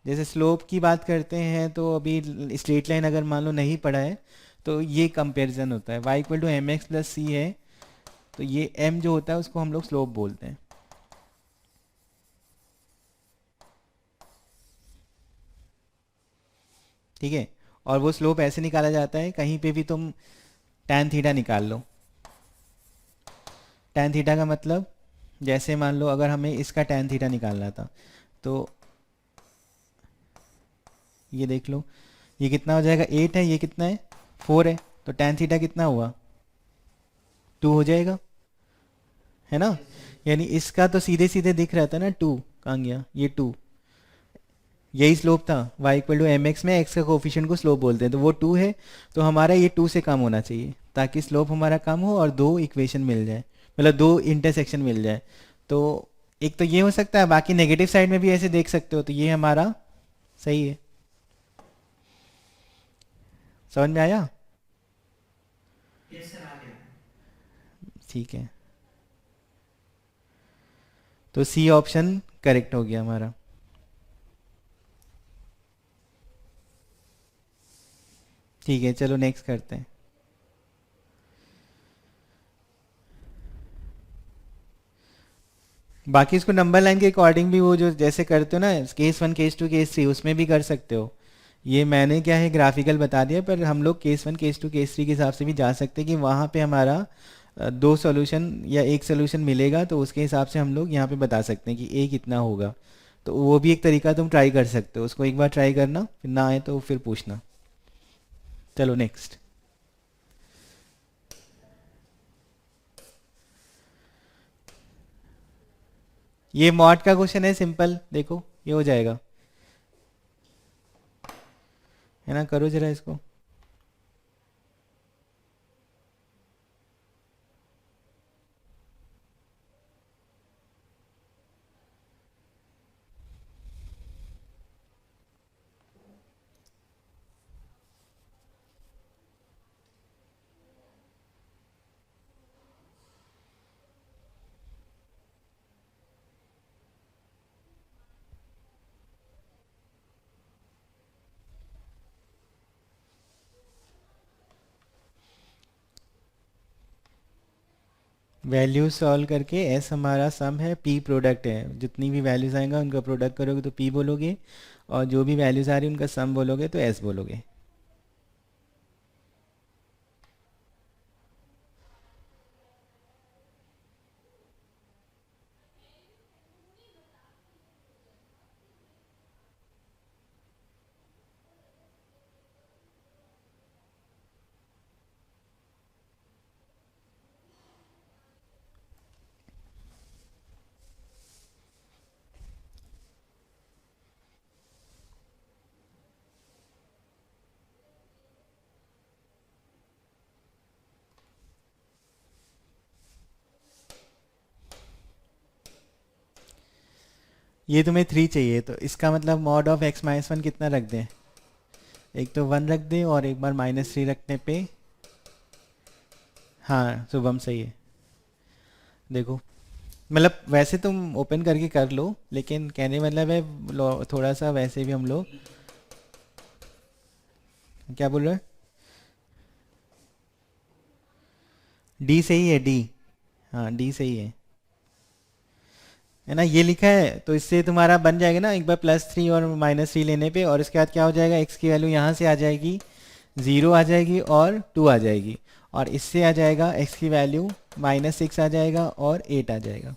जैसे स्लोप की बात करते हैं तो अभी स्ट्रेट लाइन अगर मान लो नहीं पड़ा है तो ये कंपैरिजन होता है, y equal to m x plus c है, तो ये m जो होता है उसको हम लोग स्लोप बोलते हैं। ठीक है, और वो स्लोप ऐसे निकाला जाता है, कहीं पे भी तुम tan थीटा निकाल लो। tan थीटा का मतलब, जैसे मान लो अगर हमें इसका tan थीटा निकालना था, तो ये देख लो, ये कितना हो जाएगा, 8 है, ये कितना है, 4 है, तो tan थीटा कितना हुआ, 2 हो जाएगा, है ना। यानी इसका तो सीधे सीधे दिख रहा था ना, 2 कहाँ गया, ये 2, यही स्लोप था। y equal to m x में x का कोफिशिएंट को स्लोप बोलते हैं, तो वो 2 है, तो हमारा ये 2 से कम होना चाहिए ताकि स्लोप हमारा कम हो और दो इक्वेशन मिल जाए, मतलब दो इंटरसेक्शन मिल जाए। तो एक तो ये हो सकता है, बाकी नेगेटिव साइड में भी ऐसे देख सकते हो, तो ये हमारा सही है। समझ में आया? ठीक है, तो सी ऑप्शन करेक्ट हो गया हमारा। ठीक है, चलो नेक्स्ट करते हैं। बाकी इसको नंबर लाइन के अकॉर्डिंग भी वो जो जैसे करते हो ना, केस 1 केस 2 केस 3, उसमें भी कर सकते हो। ये मैंने क्या है ग्राफिकल बता दिया, पर हम लोग केस 1 केस 2 केस 3 के हिसाब से भी जा सकते हैं कि वहाँ पे हमारा दो सॉल्यूशन या एक सॉल्यूशन मिलेगा, तो उसके हिसाब से हम लोग यहाँ पे बता सकते हैं कि ए कितना होगा। तो वो भी एक तरीका तुम ट्राई कर सकते हो, उसको एक बार ट्राई करना, फिर ना आए तो फिर पूछना। चलो नेक्स्ट। ये मॉड का क्वेश्चन है, सिंपल, देखो ये हो जाएगा, है ना। करो जरा इसको। वैल्यू सॉल्व करके एस हमारा सम है, पी प्रोडक्ट है, जितनी भी वैल्यूज़ आएंगा उनका प्रोडक्ट करोगे तो पी बोलोगे, और जो भी वैल्यूज़ आ रही है उनका सम बोलोगे तो एस बोलोगे। ये तुम्हें थ्री चाहिए तो इसका मतलब mod of x minus one कितना रख दें, एक तो वन रख दें और एक बार माइनस थ्री रखने पे। हाँ शुभम सही है। देखो मतलब वैसे तुम ओपन करके कर लो, लेकिन कहने मतलब है थोड़ा सा वैसे भी हम लोग क्या बोल रहे हैं। डी सही है, डी। हाँ डी सही है ना, ये लिखा है तो इससे तुम्हारा बन जाएगा ना, एक बार प्लस थ्री और माइनस थ्री लेने पे, और इसके बाद क्या हो जाएगा, एक्स की वैल्यू यहाँ से आ जाएगी, ज़ीरो आ जाएगी और टू आ जाएगी, और इससे आ जाएगा एक्स की वैल्यू माइनस सिक्स आ जाएगा और एट आ जाएगा।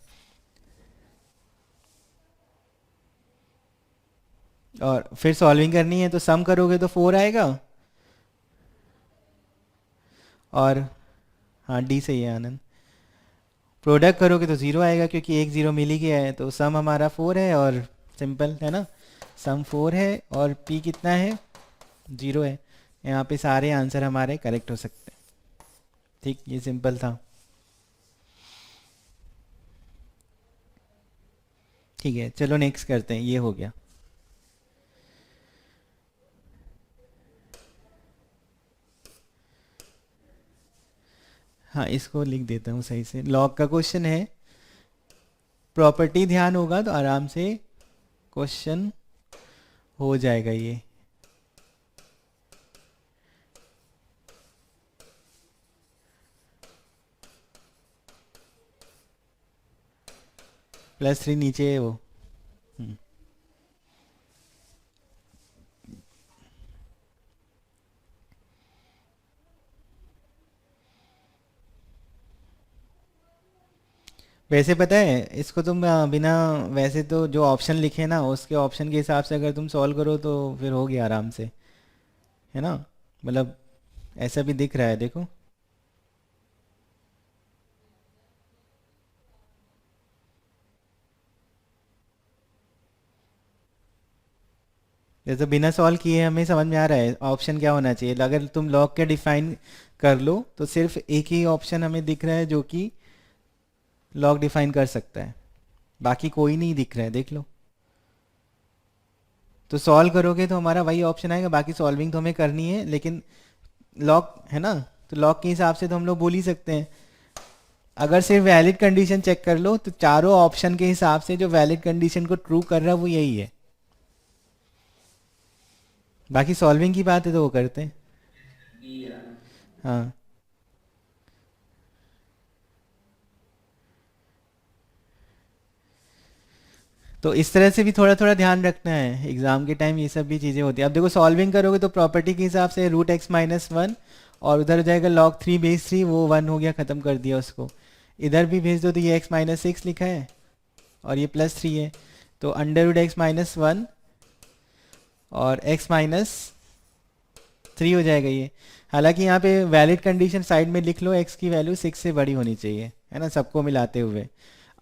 और फिर सॉल्विंग करनी है तो सम करोगे तो फोर आएगा। और हाँ डी सही है आनंद। प्रोडक्ट करोगे तो ज़ीरो आएगा क्योंकि एक ज़ीरो मिल ही गया है, तो सम हमारा फोर है और सिंपल है ना, सम फोर है और पी कितना है, ज़ीरो है। यहाँ पे सारे आंसर हमारे करेक्ट हो सकते हैं। ठीक, ये सिंपल था। ठीक है चलो नेक्स्ट करते हैं, ये हो गया। हाँ इसको लिख देता हूँ सही से, लॉग का क्वेश्चन है, प्रॉपर्टी ध्यान होगा तो आराम से क्वेश्चन हो जाएगा ये। प्लस थ्री नीचे है वो। हम्म। वैसे पता है इसको तुम बिना, वैसे तो जो ऑप्शन लिखे ना उसके ऑप्शन के हिसाब से अगर तुम सॉल्व करो तो फिर हो गया आराम से, है ना, मतलब ऐसा भी दिख रहा है देखो। जैसे बिना सॉल्व किए हमें समझ में आ रहा है ऑप्शन क्या होना चाहिए, अगर तुम लॉग के डिफाइन कर लो तो सिर्फ एक ही ऑप्शन हमें दिख रहा है जो कि लॉग डिफाइन कर सकता है, बाकी कोई नहीं दिख रहा है, देख लो। तो सॉल्व करोगे तो हमारा वही ऑप्शन आएगा, बाकी सॉल्विंग तो हमें करनी है, लेकिन लॉग है ना, तो लॉग के हिसाब से तो हम लोग बोल ही सकते हैं। अगर सिर्फ वैलिड कंडीशन चेक कर लो तो चारों ऑप्शन के हिसाब से जो वैलिड कंडीशन को ट्रू कर रहा है वो यही है, बाकी सॉल्विंग की बात है तो वो करते हैं। हाँ तो इस तरह से भी थोड़ा थोड़ा ध्यान रखना है, एग्जाम के टाइम ये सब भी चीज़ें होती है। अब देखो सॉल्विंग करोगे तो प्रॉपर्टी के हिसाब से रूट एक्स माइनस वन, और उधर हो जाएगा लॉग थ्री बेस थ्री, वो वन हो गया, ख़त्म कर दिया उसको। इधर भी भेज दो तो ये एक्स माइनस सिक्स लिखा है और ये प्लस थ्री है, तो under root x minus one और एक्स माइनस थ्री हो जाएगा ये। हालांकि यहाँ पे वैलिड कंडीशन साइड में लिख लो, एक्स की वैल्यू सिक्स से बड़ी होनी चाहिए, है ना, सबको मिलाते हुए।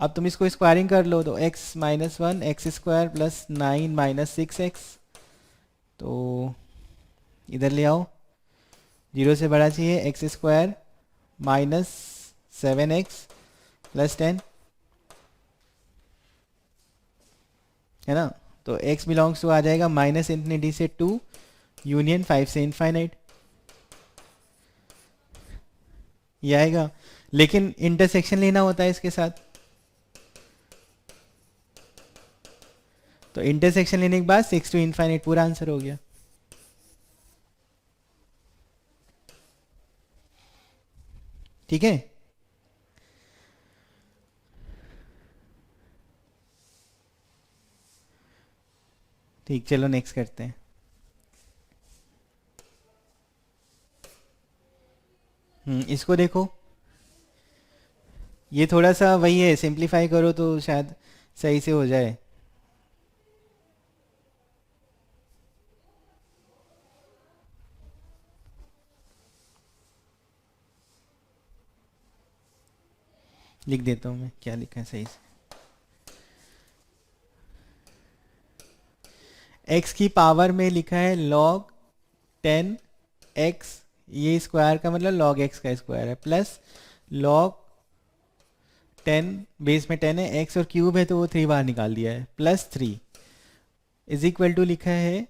अब तुम इसको स्क्वायरिंग कर लो तो x minus one x square plus nine minus six x, तो इधर ले आओ, जीरो से बड़ा चाहिए, x square minus seven x plus ten, है ना, तो x बिलोंग्स टू आ जाएगा माइनस इन्फिनिटी से टू यूनियन फाइव से इनफाइनाइट, ये आएगा। लेकिन इंटरसेक्शन लेना होता है इसके साथ, तो इंटरसेक्शन लेने के बाद सिक्स टू इनफाइनाइट पूरा आंसर हो गया। ठीक है, ठीक, चलो नेक्स्ट करते हैं। इसको देखो, ये थोड़ा सा वही है, सिंप्लीफाई करो तो शायद सही से हो जाए। लिख देता हूँ मैं क्या लिखा है सही से। एक्स की पावर में लिखा है लॉग 10 एक्स, ये स्क्वायर का मतलब लॉग एक्स का स्क्वायर है, प्लस लॉग 10, बेस में 10 है, एक्स और क्यूब है तो वो 3 बाहर निकाल दिया है, प्लस 3 इज इक्वल टू लिखा है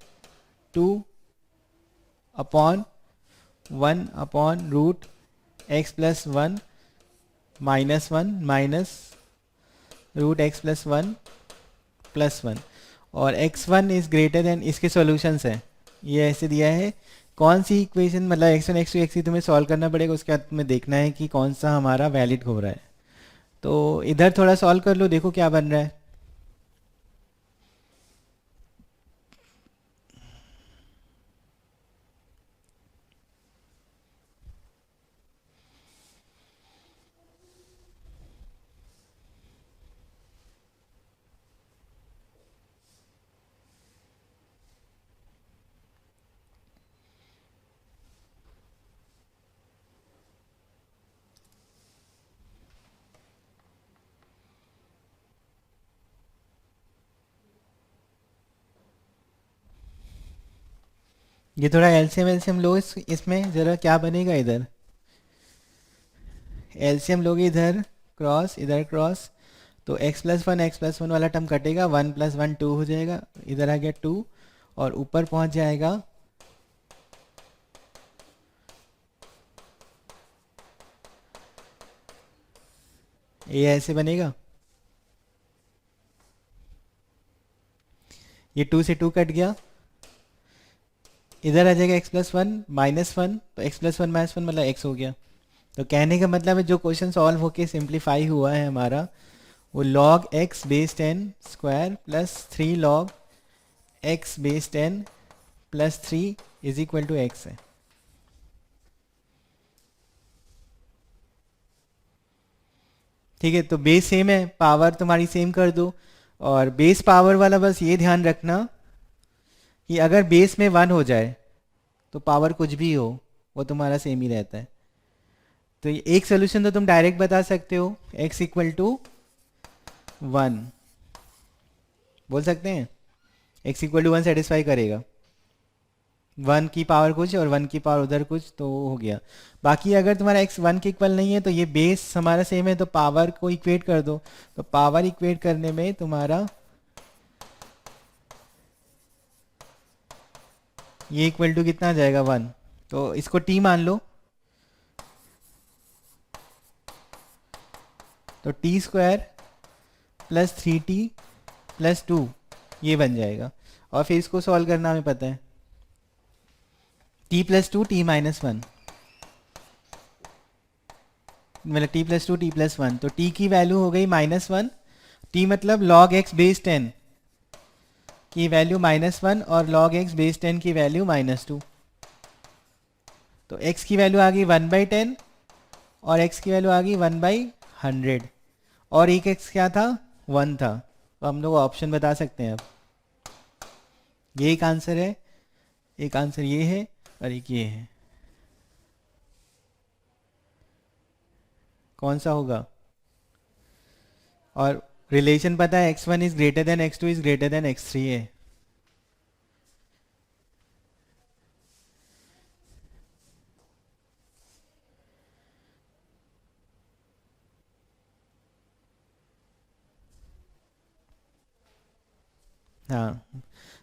2/1/√x+1 -1 माइनस √x+1 +1, और x1 इज ग्रेटर देन, इसके सॉल्यूशंस हैं, ये ऐसे दिया है। कौन सी इक्वेशन, मतलब x1 x2 x3 तुम्हें सॉल्व करना पड़ेगा, उसके बाद तुम्हें देखना है कि कौन सा हमारा वैलिड हो रहा है। तो इधर थोड़ा सॉल्व कर लो, देखो क्या बन रहा है। ये थोड़ा एलसीएम एलसीएम लो, इसमें ज़रा क्या बनेगा इधर, एलसीएम लोगे इधर क्रॉस इधर क्रॉस, तो x+1 वाला टर्म कटेगा, 1+1 2 हो जाएगा, इधर आ गया 2, और ऊपर पहुंच जाएगा, ये ऐसे बनेगा, ये 2 से 2 कट गया, इधर आ जाएगा x+1 -1, तो x+1 -1 मतलब x हो गया। तो कहने का मतलब है जो क्वेश्चन सॉल्व होके सिंप्लीफाई हुआ है हमारा, वो log x base 10 square plus 3 log x base 10 plus 3 is equal to x है। ठीक है, तो बेस सेम है, पावर तुम्हारी सेम कर दो, और बेस पावर वाला बस ये ध्यान रखना कि अगर बेस में 1 हो जाए तो पावर कुछ भी हो वो तुम्हारा सेम ही रहता है। तो ये एक सोल्यूशन तो तुम डायरेक्ट बता सकते हो, x इक्वल टू 1 बोल सकते हैं, x इक्वल टू 1 सेटिस्फाई करेगा, 1 की पावर कुछ और 1 की पावर उधर कुछ, तो हो गया। बाकी अगर तुम्हारा x 1 के इक्वल नहीं है तो ये बेस हमारा सेम है, तो पावर को इक्वेट कर दो, तो पावर इक्वेट करने में तुम्हारा ये इक्वल टू कितना आ जाएगा 1, तो इसको t मान लो, तो T square plus 3t plus 2 ये बन जाएगा, और फिर इसको सॉल्व करना हमें पता है, t+2 t-1, मतलब t+2 t+1, तो t की वैल्यू हो गई -1, t मतलब log x बेस 10 की वैल्यू -1 और log x बेस 10 की वैल्यू -2, तो x की वैल्यू आ गई 1/10 और x की वैल्यू आ गई 1/100, और एक x क्या था 1 था, तो हम लोग ऑप्शन बता सकते हैं अब, ये एक आंसर है, एक आंसर ये है और एक ये है, कौन सा होगा। और रिलेशन पता है, x1 is greater then x2 is greater then x3 है। हाँ,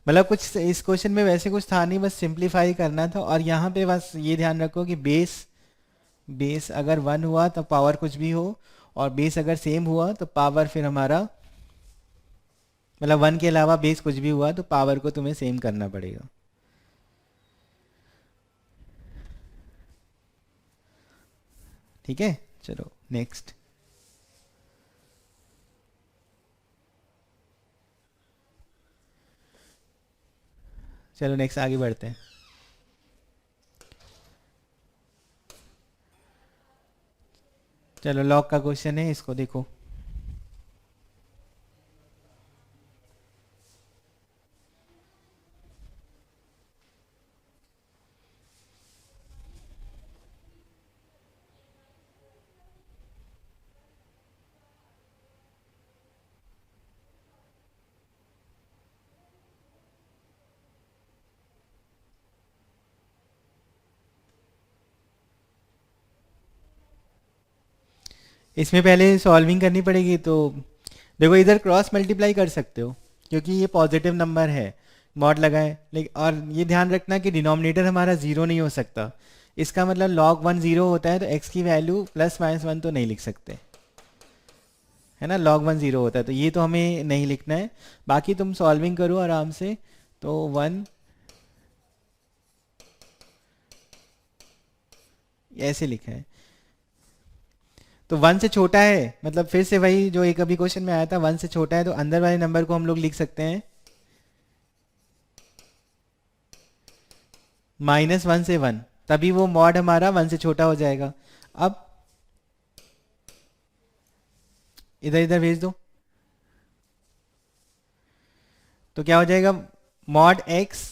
मतलब कुछ इस क्वेश्चन में वैसे कुछ था नहीं, बस सिंप्लीफाई करना था, और यहाँ पे बस ये ध्यान रखो कि बेस बेस अगर 1 हुआ तो पावर कुछ भी हो, और बेस अगर सेम हुआ तो पावर फिर हमारा, मतलब 1 के अलावा बेस कुछ भी हुआ तो पावर को तुम्हें सेम करना पड़ेगा। ठीक है, चलो नेक्स्ट। चलो नेक्स्ट आगे बढ़ते हैं। चलो लॉग का क्वेश्चन है, इसको देखो। इसमें पहले सॉल्विंग करनी पड़ेगी, तो देखो इधर क्रॉस मल्टीप्लाई कर सकते हो क्योंकि ये पॉजिटिव नंबर है, मॉड लगाए। लेकिन और ये ध्यान रखना कि डिनोमिनेटर हमारा ज़ीरो नहीं हो सकता। इसका मतलब log 1 ज़ीरो होता है तो x की वैल्यू प्लस माइनस 1 तो नहीं लिख सकते, है ना। log 1 ज़ीरो होता है तो ये तो हमें नहीं लिखना है। बाकी तुम सॉल्विंग करो आराम से। तो 1 ऐसे लिखा है, तो 1 से छोटा है, मतलब फिर से वही जो एक अभी क्वेश्चन में आया था, 1 से छोटा है तो अंदर वाले नंबर को हम लोग लिख सकते हैं -1 से 1, तभी वो मॉड हमारा 1 से छोटा हो जाएगा। अब इधर इधर भेज दो, तो क्या हो जाएगा, मॉड x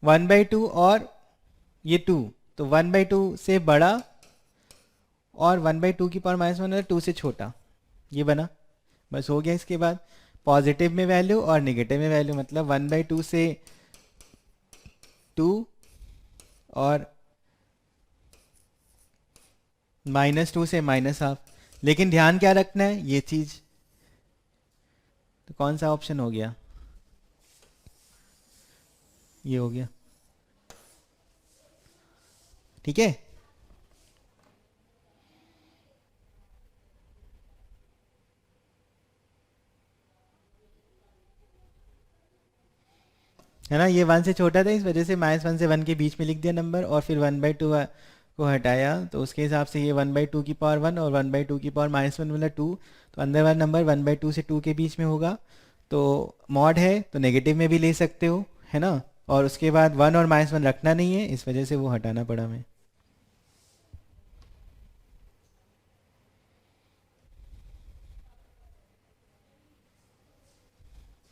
1/2 और ये 2, तो 1/2 से बड़ा और 1/2 की पावर -1 है 2 से छोटा, ये बना। बस हो गया। इसके बाद पॉजिटिव में वैल्यू और नेगेटिव में वैल्यू, मतलब 1/2 से 2 और -2 से -1/2। लेकिन ध्यान क्या रखना है, ये चीज। तो कौन सा ऑप्शन हो गया, ये हो गया, ठीक है। है ना, ये 1 से छोटा था, इस वजह से -1 से 1 के बीच में लिख दिया नंबर, और फिर 1/2 को हटाया, तो उसके हिसाब से ये 1/2 की पावर 1 और 1/2 की पावर -1 मतलब 2, तो अंदर वाला नंबर 1/2 से 2 के बीच में होगा। तो मॉड है तो नेगेटिव में भी ले सकते हो, है ना। और उसके बाद 1 और -1 रखना नहीं है, इस वजह से वो हटाना पड़ा हमें।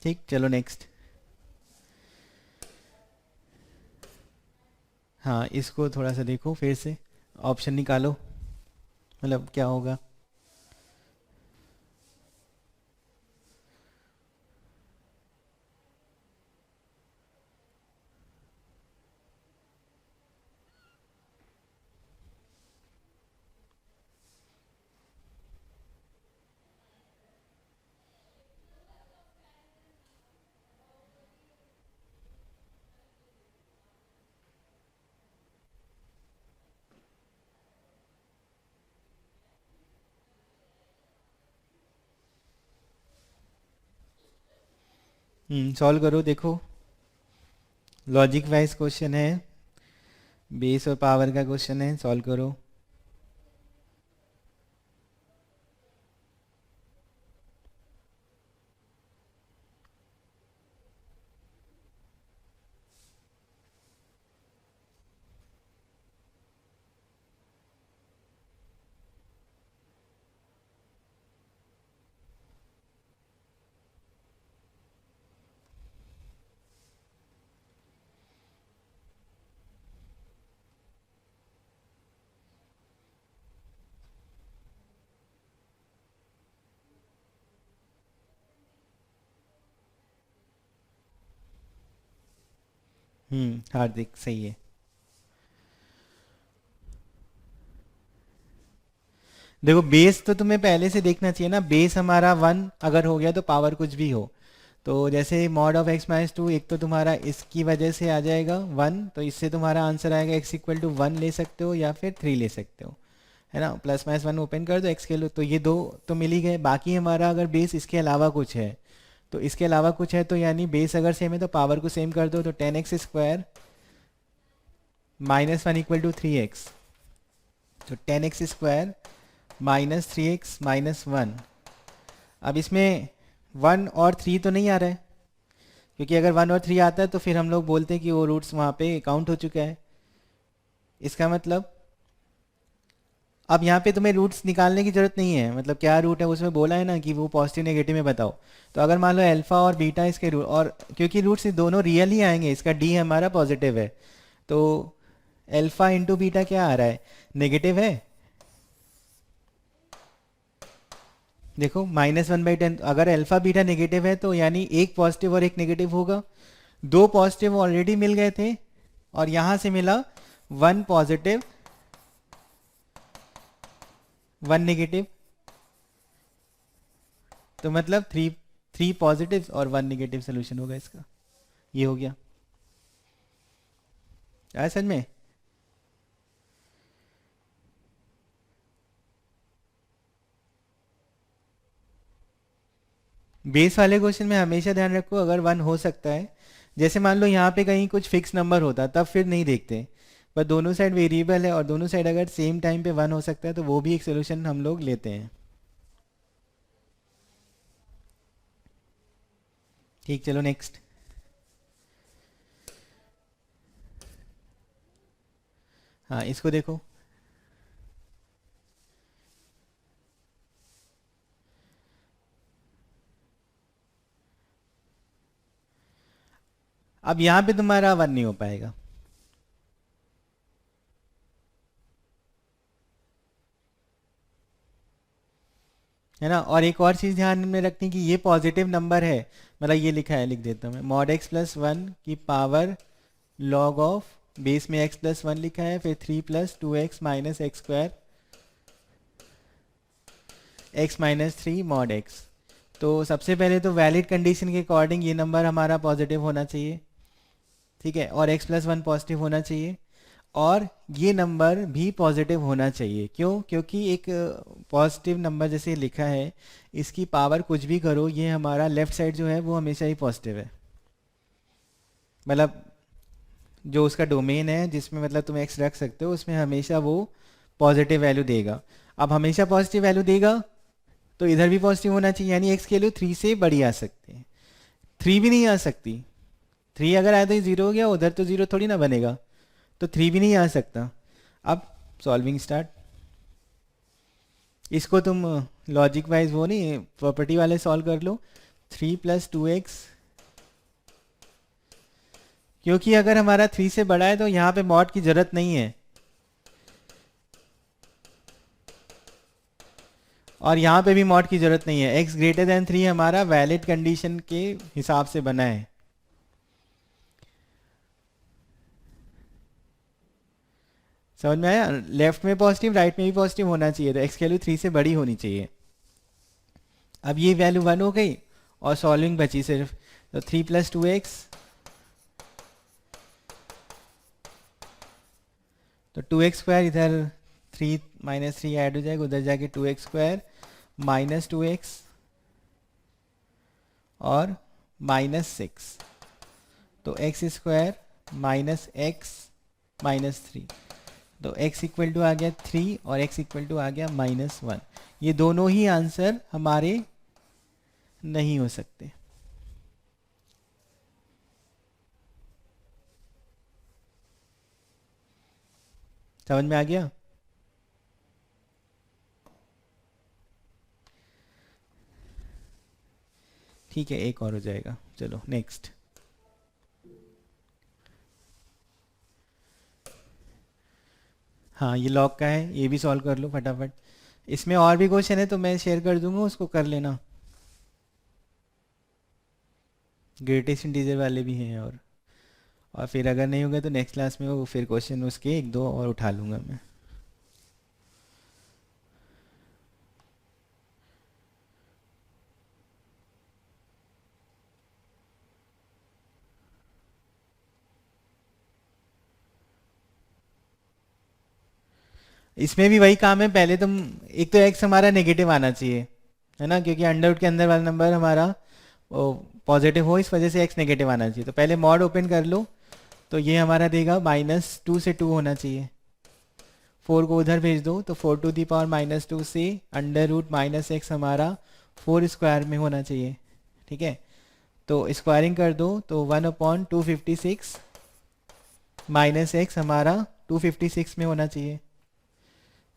ठीक, चलो नेक्स्ट। हाँ, इसको थोड़ा सा देखो फिर से, ऑप्शन निकालो, मतलब क्या होगा। सॉल्व करो, देखो लॉजिक वाइज क्वेश्चन है, बेस और पावर का क्वेश्चन है, सॉल्व करो। हार्दिक सही है। देखो बेस तो तुम्हें पहले से देखना चाहिए ना, बेस हमारा 1 अगर हो गया तो पावर कुछ भी हो। तो जैसे मॉड ऑफ x-2, एक तो तुम्हारा इसकी वजह से आ जाएगा 1, तो इससे तुम्हारा आंसर आएगा x=1 ले सकते हो या फिर 3 ले सकते हो, है ना। +-1 ओपन कर दो x के लिए, तो ये दो तो मिल ही गए। बाकी हमारा अगर बेस इसके अलावा कुछ है, तो इसके अलावा कुछ है तो यानी बेस अगर सेम है तो पावर को सेम कर दो, तो 10x² -1 = 3x, तो 10x² -3x -1। अब इसमें 1 और 3 तो नहीं आ रहा है, क्योंकि अगर 1 और 3 आता है तो फिर हम लोग बोलते हैं कि वो रूट्स वहाँ पे काउंट हो चुका है। इसका मतलब अब यहाँ पे तुम्हें रूट्स निकालने की जरूरत नहीं है, मतलब क्या रूट है उसमें बोला है ना कि वो पॉजिटिव नेगेटिव में बताओ। तो अगर मान लो अल्फा और बीटा इसके रूट, और क्योंकि रूट्स दोनों रियल ही आएंगे, इसका डी हमारा पॉजिटिव है, तो अल्फा इंटू बीटा क्या आ रहा है, नेगेटिव है। देखो -1/10, अगर अल्फा बीटा नेगेटिव है तो यानी एक पॉजिटिव और एक नेगेटिव होगा। दो पॉजिटिव ऑलरेडी मिल गए थे और यहां से मिला 1 पॉजिटिव 1 नेगेटिव, तो मतलब थ्री पॉजिटिव और 1 नेगेटिव सोल्यूशन होगा इसका। ये हो गया, आया समझ में। बेस वाले क्वेश्चन में हमेशा ध्यान रखो अगर 1 हो सकता है, जैसे मान लो यहाँ पे कहीं कुछ फिक्स नंबर होता तब फिर नहीं देखते, पर दोनों साइड वेरिएबल है और दोनों साइड अगर सेम टाइम पे 1 हो सकता है तो वो भी एक सोल्यूशन हम लोग लेते हैं। ठीक, चलो नेक्स्ट। हाँ, इसको देखो। अब यहाँ पे तुम्हारा 1 नहीं हो पाएगा, है ना। और एक और चीज़ ध्यान में रखनी कि ये पॉजिटिव नंबर है, मतलब ये लिखा है, लिख देता हूँ मैं, मॉड x प्लस 1 की पावर लॉग ऑफ बेस में x प्लस 1 लिखा है, फिर 3 plus 2x minus x square x minus 3 mod x। तो सबसे पहले तो वैलिड कंडीशन के अकॉर्डिंग ये नंबर हमारा पॉजिटिव होना चाहिए, ठीक है, और x प्लस 1 पॉजिटिव होना चाहिए, और ये नंबर भी पॉजिटिव होना चाहिए। क्यों? क्योंकि एक पॉजिटिव नंबर जैसे लिखा है, इसकी पावर कुछ भी करो, ये हमारा लेफ्ट साइड जो है वो हमेशा ही पॉजिटिव है, मतलब जो उसका डोमेन है जिसमें मतलब तुम x रख सकते हो उसमें हमेशा वो पॉजिटिव वैल्यू देगा। अब हमेशा पॉजिटिव वैल्यू देगा तो इधर भी पॉजिटिव होना चाहिए, यानी x की वैल्यू 3 से बड़ी आ सकती है, 3 भी नहीं आ सकती। 3 अगर आया तो ये 0 हो गया, उधर तो 0 थोड़ी ना बनेगा, तो 3 भी नहीं आ सकता। अब सॉल्विंग स्टार्ट, इसको तुम लॉजिक वाइज वो नहीं प्रॉपर्टी वाले सॉल्व कर लो। 3 प्लस 2x, क्योंकि अगर हमारा 3 से बड़ा है तो यहाँ पे मॉड की जरूरत नहीं है, और यहाँ पे भी मॉड की जरूरत नहीं है। x ग्रेटर देन 3 हमारा वैलिड कंडीशन के हिसाब से बना है। समझ में आया? लेफ्ट में पॉजिटिव, राइट में भी पॉजिटिव होना चाहिए, तो x की वैल्यू 3 से बड़ी होनी चाहिए। अब ये वैल्यू 1 हो गई और सॉल्विंग बची सिर्फ, तो 3 प्लस 2x, तो 2x स्क्वायर, इधर 3 माइनस 3 ऐड हो जाएगा, उधर जाके 2x स्क्वायर माइनस 2x और -6, तो x square minus x minus 3, तो x इक्वल टू आ गया 3 और x इक्वल टू आ गया -1। ये दोनों ही आंसर हमारे नहीं हो सकते। समझ में आ गया? ठीक है, एक और हो जाएगा, चलो नेक्स्ट। हाँ, ये लॉग का है, ये भी सॉल्व कर लो फटाफट। इसमें और भी क्वेश्चन है तो मैं शेयर कर दूंगा, उसको कर लेना। ग्रेटेस्ट इंटीजर वाले भी हैं, और फिर अगर नहीं होगा तो नेक्स्ट क्लास में वो फिर क्वेश्चन उसके एक दो और उठा लूंगा मैं। इसमें भी वही काम है, पहले तुम एक तो x हमारा नेगेटिव आना चाहिए, है ना, क्योंकि अंडर रूट के अंदर वाला नंबर हमारा पॉजिटिव हो, इस वजह से x नेगेटिव आना चाहिए। तो पहले मॉड ओपन कर लो, तो ये हमारा देगा -2 से 2 होना चाहिए, 4 को उधर भेज दो तो 4 टू दी पावर -2 से अंडर रूट -x हमारा 4 स्क्वायर में होना चाहिए, ठीक है। तो स्क्वायरिंग कर दो तो 1/256 माइनस एक्स हमारा 256 में होना चाहिए,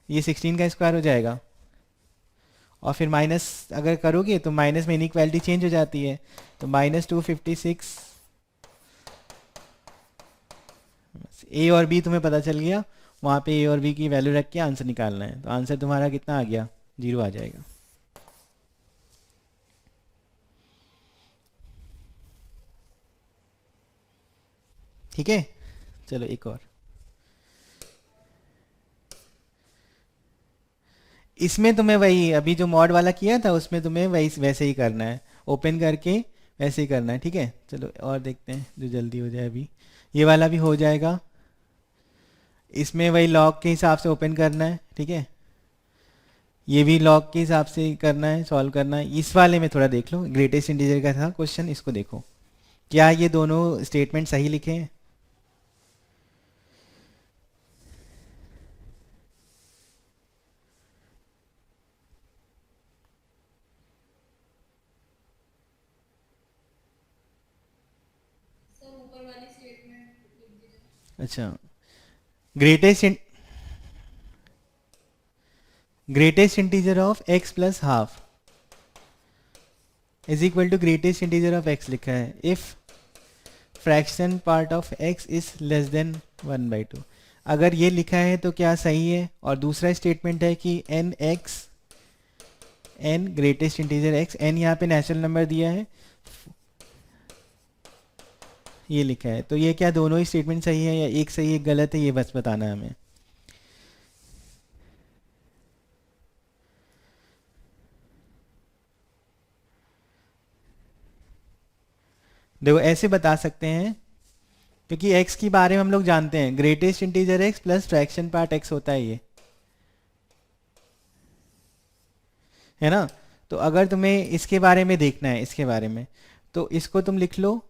ये 16 का स्क्वायर हो जाएगा। और फिर माइनस अगर करोगे तो माइनस में इनइक्वालिटी चेंज हो जाती है, तो -256 ए और बी तुम्हें पता चल गया, वहाँ पे ए और बी की वैल्यू रख के आंसर निकालना है। तो आंसर तुम्हारा कितना आ गया, 0 आ जाएगा। ठीक है, चलो एक और। इसमें तुम्हें वही अभी जो मॉड वाला किया था उसमें तुम्हें वही वैसे ही करना है, ओपन करके वैसे ही करना है। ठीक है, चलो और देखते हैं जो जल्दी हो जाए। अभी ये वाला भी हो जाएगा, इसमें वही लॉग के हिसाब से ओपन करना है। ठीक है, ये भी लॉग के हिसाब से करना है, सॉल्व करना है। इस वाले में थोड़ा देख लो, ग्रेटेस्ट इंटीजर का था क्वेश्चन, इसको देखो क्या ये दोनों स्टेटमेंट सही लिखे हैं। अच्छा, greatest integer of x plus half is equal to greatest integer of x लिखा है if fraction part of x is less than 1/2। अगर ये लिखा है तो क्या सही है। और दूसरा स्टेटमेंट है कि n greatest integer x, n यहाँ पे नेचुरल नंबर दिया है, ये लिखा है। तो ये क्या दोनों ही स्टेटमेंट सही है या एक सही एक गलत है, ये बस बताना है हमें। देखो ऐसे बता सकते हैं क्योंकि x के बारे में हम लोग जानते हैं, greatest integer x plus fraction part x होता है, ये है ना। तो अगर तुम्हें इसके बारे में देखना है, इसके बारे में, तो इसको तुम लिख लो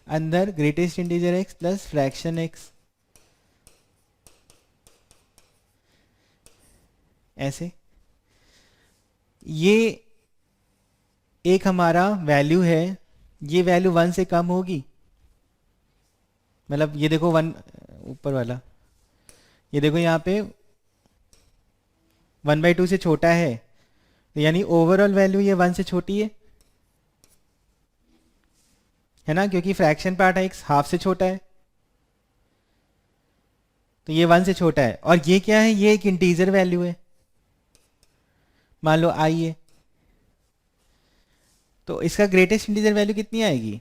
अंदर greatest integer x plus fraction x, ऐसे। ये एक हमारा वैल्यू है, ये वैल्यू 1 से कम होगी, मतलब ये देखो 1 ऊपर वाला, ये देखो यहाँ पे 1/2 से छोटा है, तो यानी ओवरऑल वैल्यू ये 1 से छोटी है ना, क्योंकि फ्रैक्शन पार्ट x हाफ से छोटा है, तो ये 1 से छोटा है। और ये क्या है, ये एक इंटीजर वैल्यू है, मान लो i है, तो इसका ग्रेटेस्ट इंटीजर वैल्यू कितनी आएगी,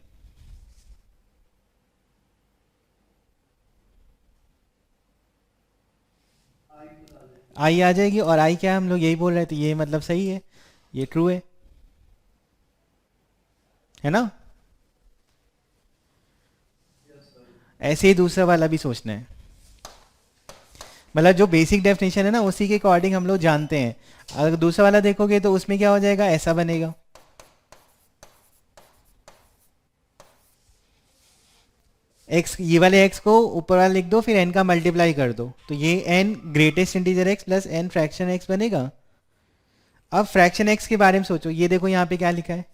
i आ जाएगी। और i क्या है, हम लोग यही बोल रहे थे, ये मतलब सही है, ये ट्रू है ना। ऐसे ही दूसरा वाला भी सोचना है, मतलब जो बेसिक डेफिनेशन है ना उसी के अकॉर्डिंग हम लोग जानते हैं। अगर दूसरा वाला देखोगे तो उसमें क्या हो जाएगा, ऐसा बनेगा, x, ये वाले x को ऊपर वाला लिख दो, फिर n का मल्टीप्लाई कर दो, तो ये n greatest integer x plus n fraction x बनेगा। अब फ्रैक्शन x के बारे में सोचो, ये देखो यहाँ पे क्या लिखा है,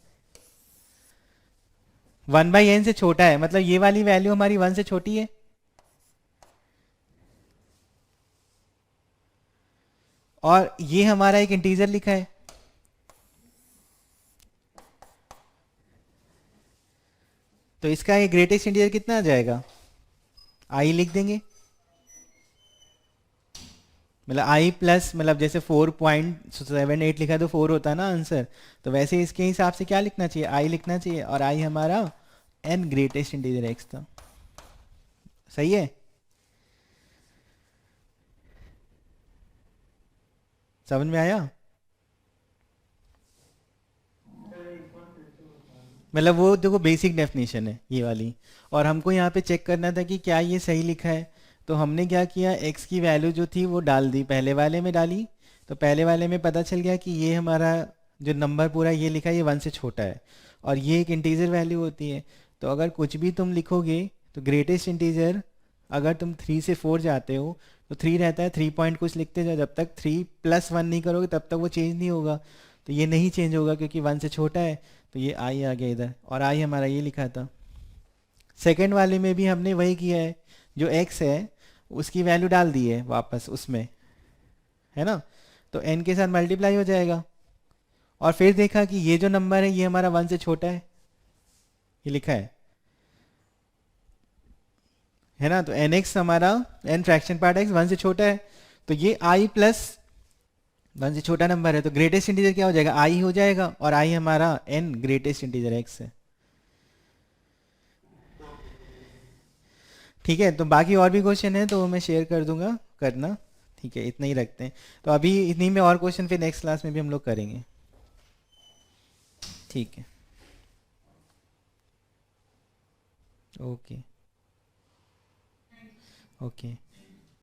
1/n से छोटा है, मतलब ये वाली वैल्यू हमारी 1 से छोटी है। और ये हमारा एक इंटीजर लिखा है, तो इसका ये ग्रेटेस्ट इंटीजर कितना आ जाएगा, i लिख देंगे, मतलब i प्लस, मतलब जैसे 4.78 लिखा है तो 4 होता है ना आंसर, तो वैसे इसके हिसाब से क्या लिखना चाहिए, i लिखना चाहिए। और i हमारा n ग्रेटेस्ट इंटीजर x था, सही है। समझ में आया, मतलब वो देखो बेसिक डेफिनेशन है ये वाली, और हमको यहाँ पे चेक करना था कि क्या ये सही लिखा है। तो हमने क्या किया, x की वैल्यू जो थी वो डाल दी, पहले वाले में डाली, तो पहले वाले में पता चल गया कि ये हमारा जो नंबर पूरा ये लिखा है ये 1 से छोटा है, और ये एक इंटीजर वैल्यू होती है। तो अगर कुछ भी तुम लिखोगे तो ग्रेटेस्ट इंटीजर, अगर तुम 3 से 4 जाते हो तो 3 रहता है, 3 पॉइंट कुछ लिखते जाओ, जब तक 3 + 1 नहीं करोगे तब तक वो चेंज नहीं होगा। तो ये नहीं चेंज होगा क्योंकि 1 से छोटा है, तो ये आई आ गया इधर, और आई हमारा ये लिखा था। सेकंड वाले में भी हमने वही किया है, जो एक्स है उसकी वैल्यू डाल दी है वापस उसमें, है ना। तो एन के साथ मल्टीप्लाई हो जाएगा, और फिर देखा कि ये जो नंबर है ये हमारा वन से छोटा है, ये लिखा है ना। तो एन एक्स हमारा, n fraction part x one से छोटा है, तो ये आई प्लस वन से छोटा नंबर है, तो ग्रेटेस्ट इंटीजर क्या हो जाएगा, आई हो जाएगा, और आई हमारा एन ग्रेटेस्ट इंटीजर एक्स है। ठीक है, तो बाकी और भी क्वेश्चन है तो वो मैं शेयर कर दूंगा, करना। ठीक है, इतना ही रखते हैं। तो अभी इतनी में और क्वेश्चन फिर नेक्स्ट क्लास में भी हम लोग करेंगे। ठीक है, ओके। ओके।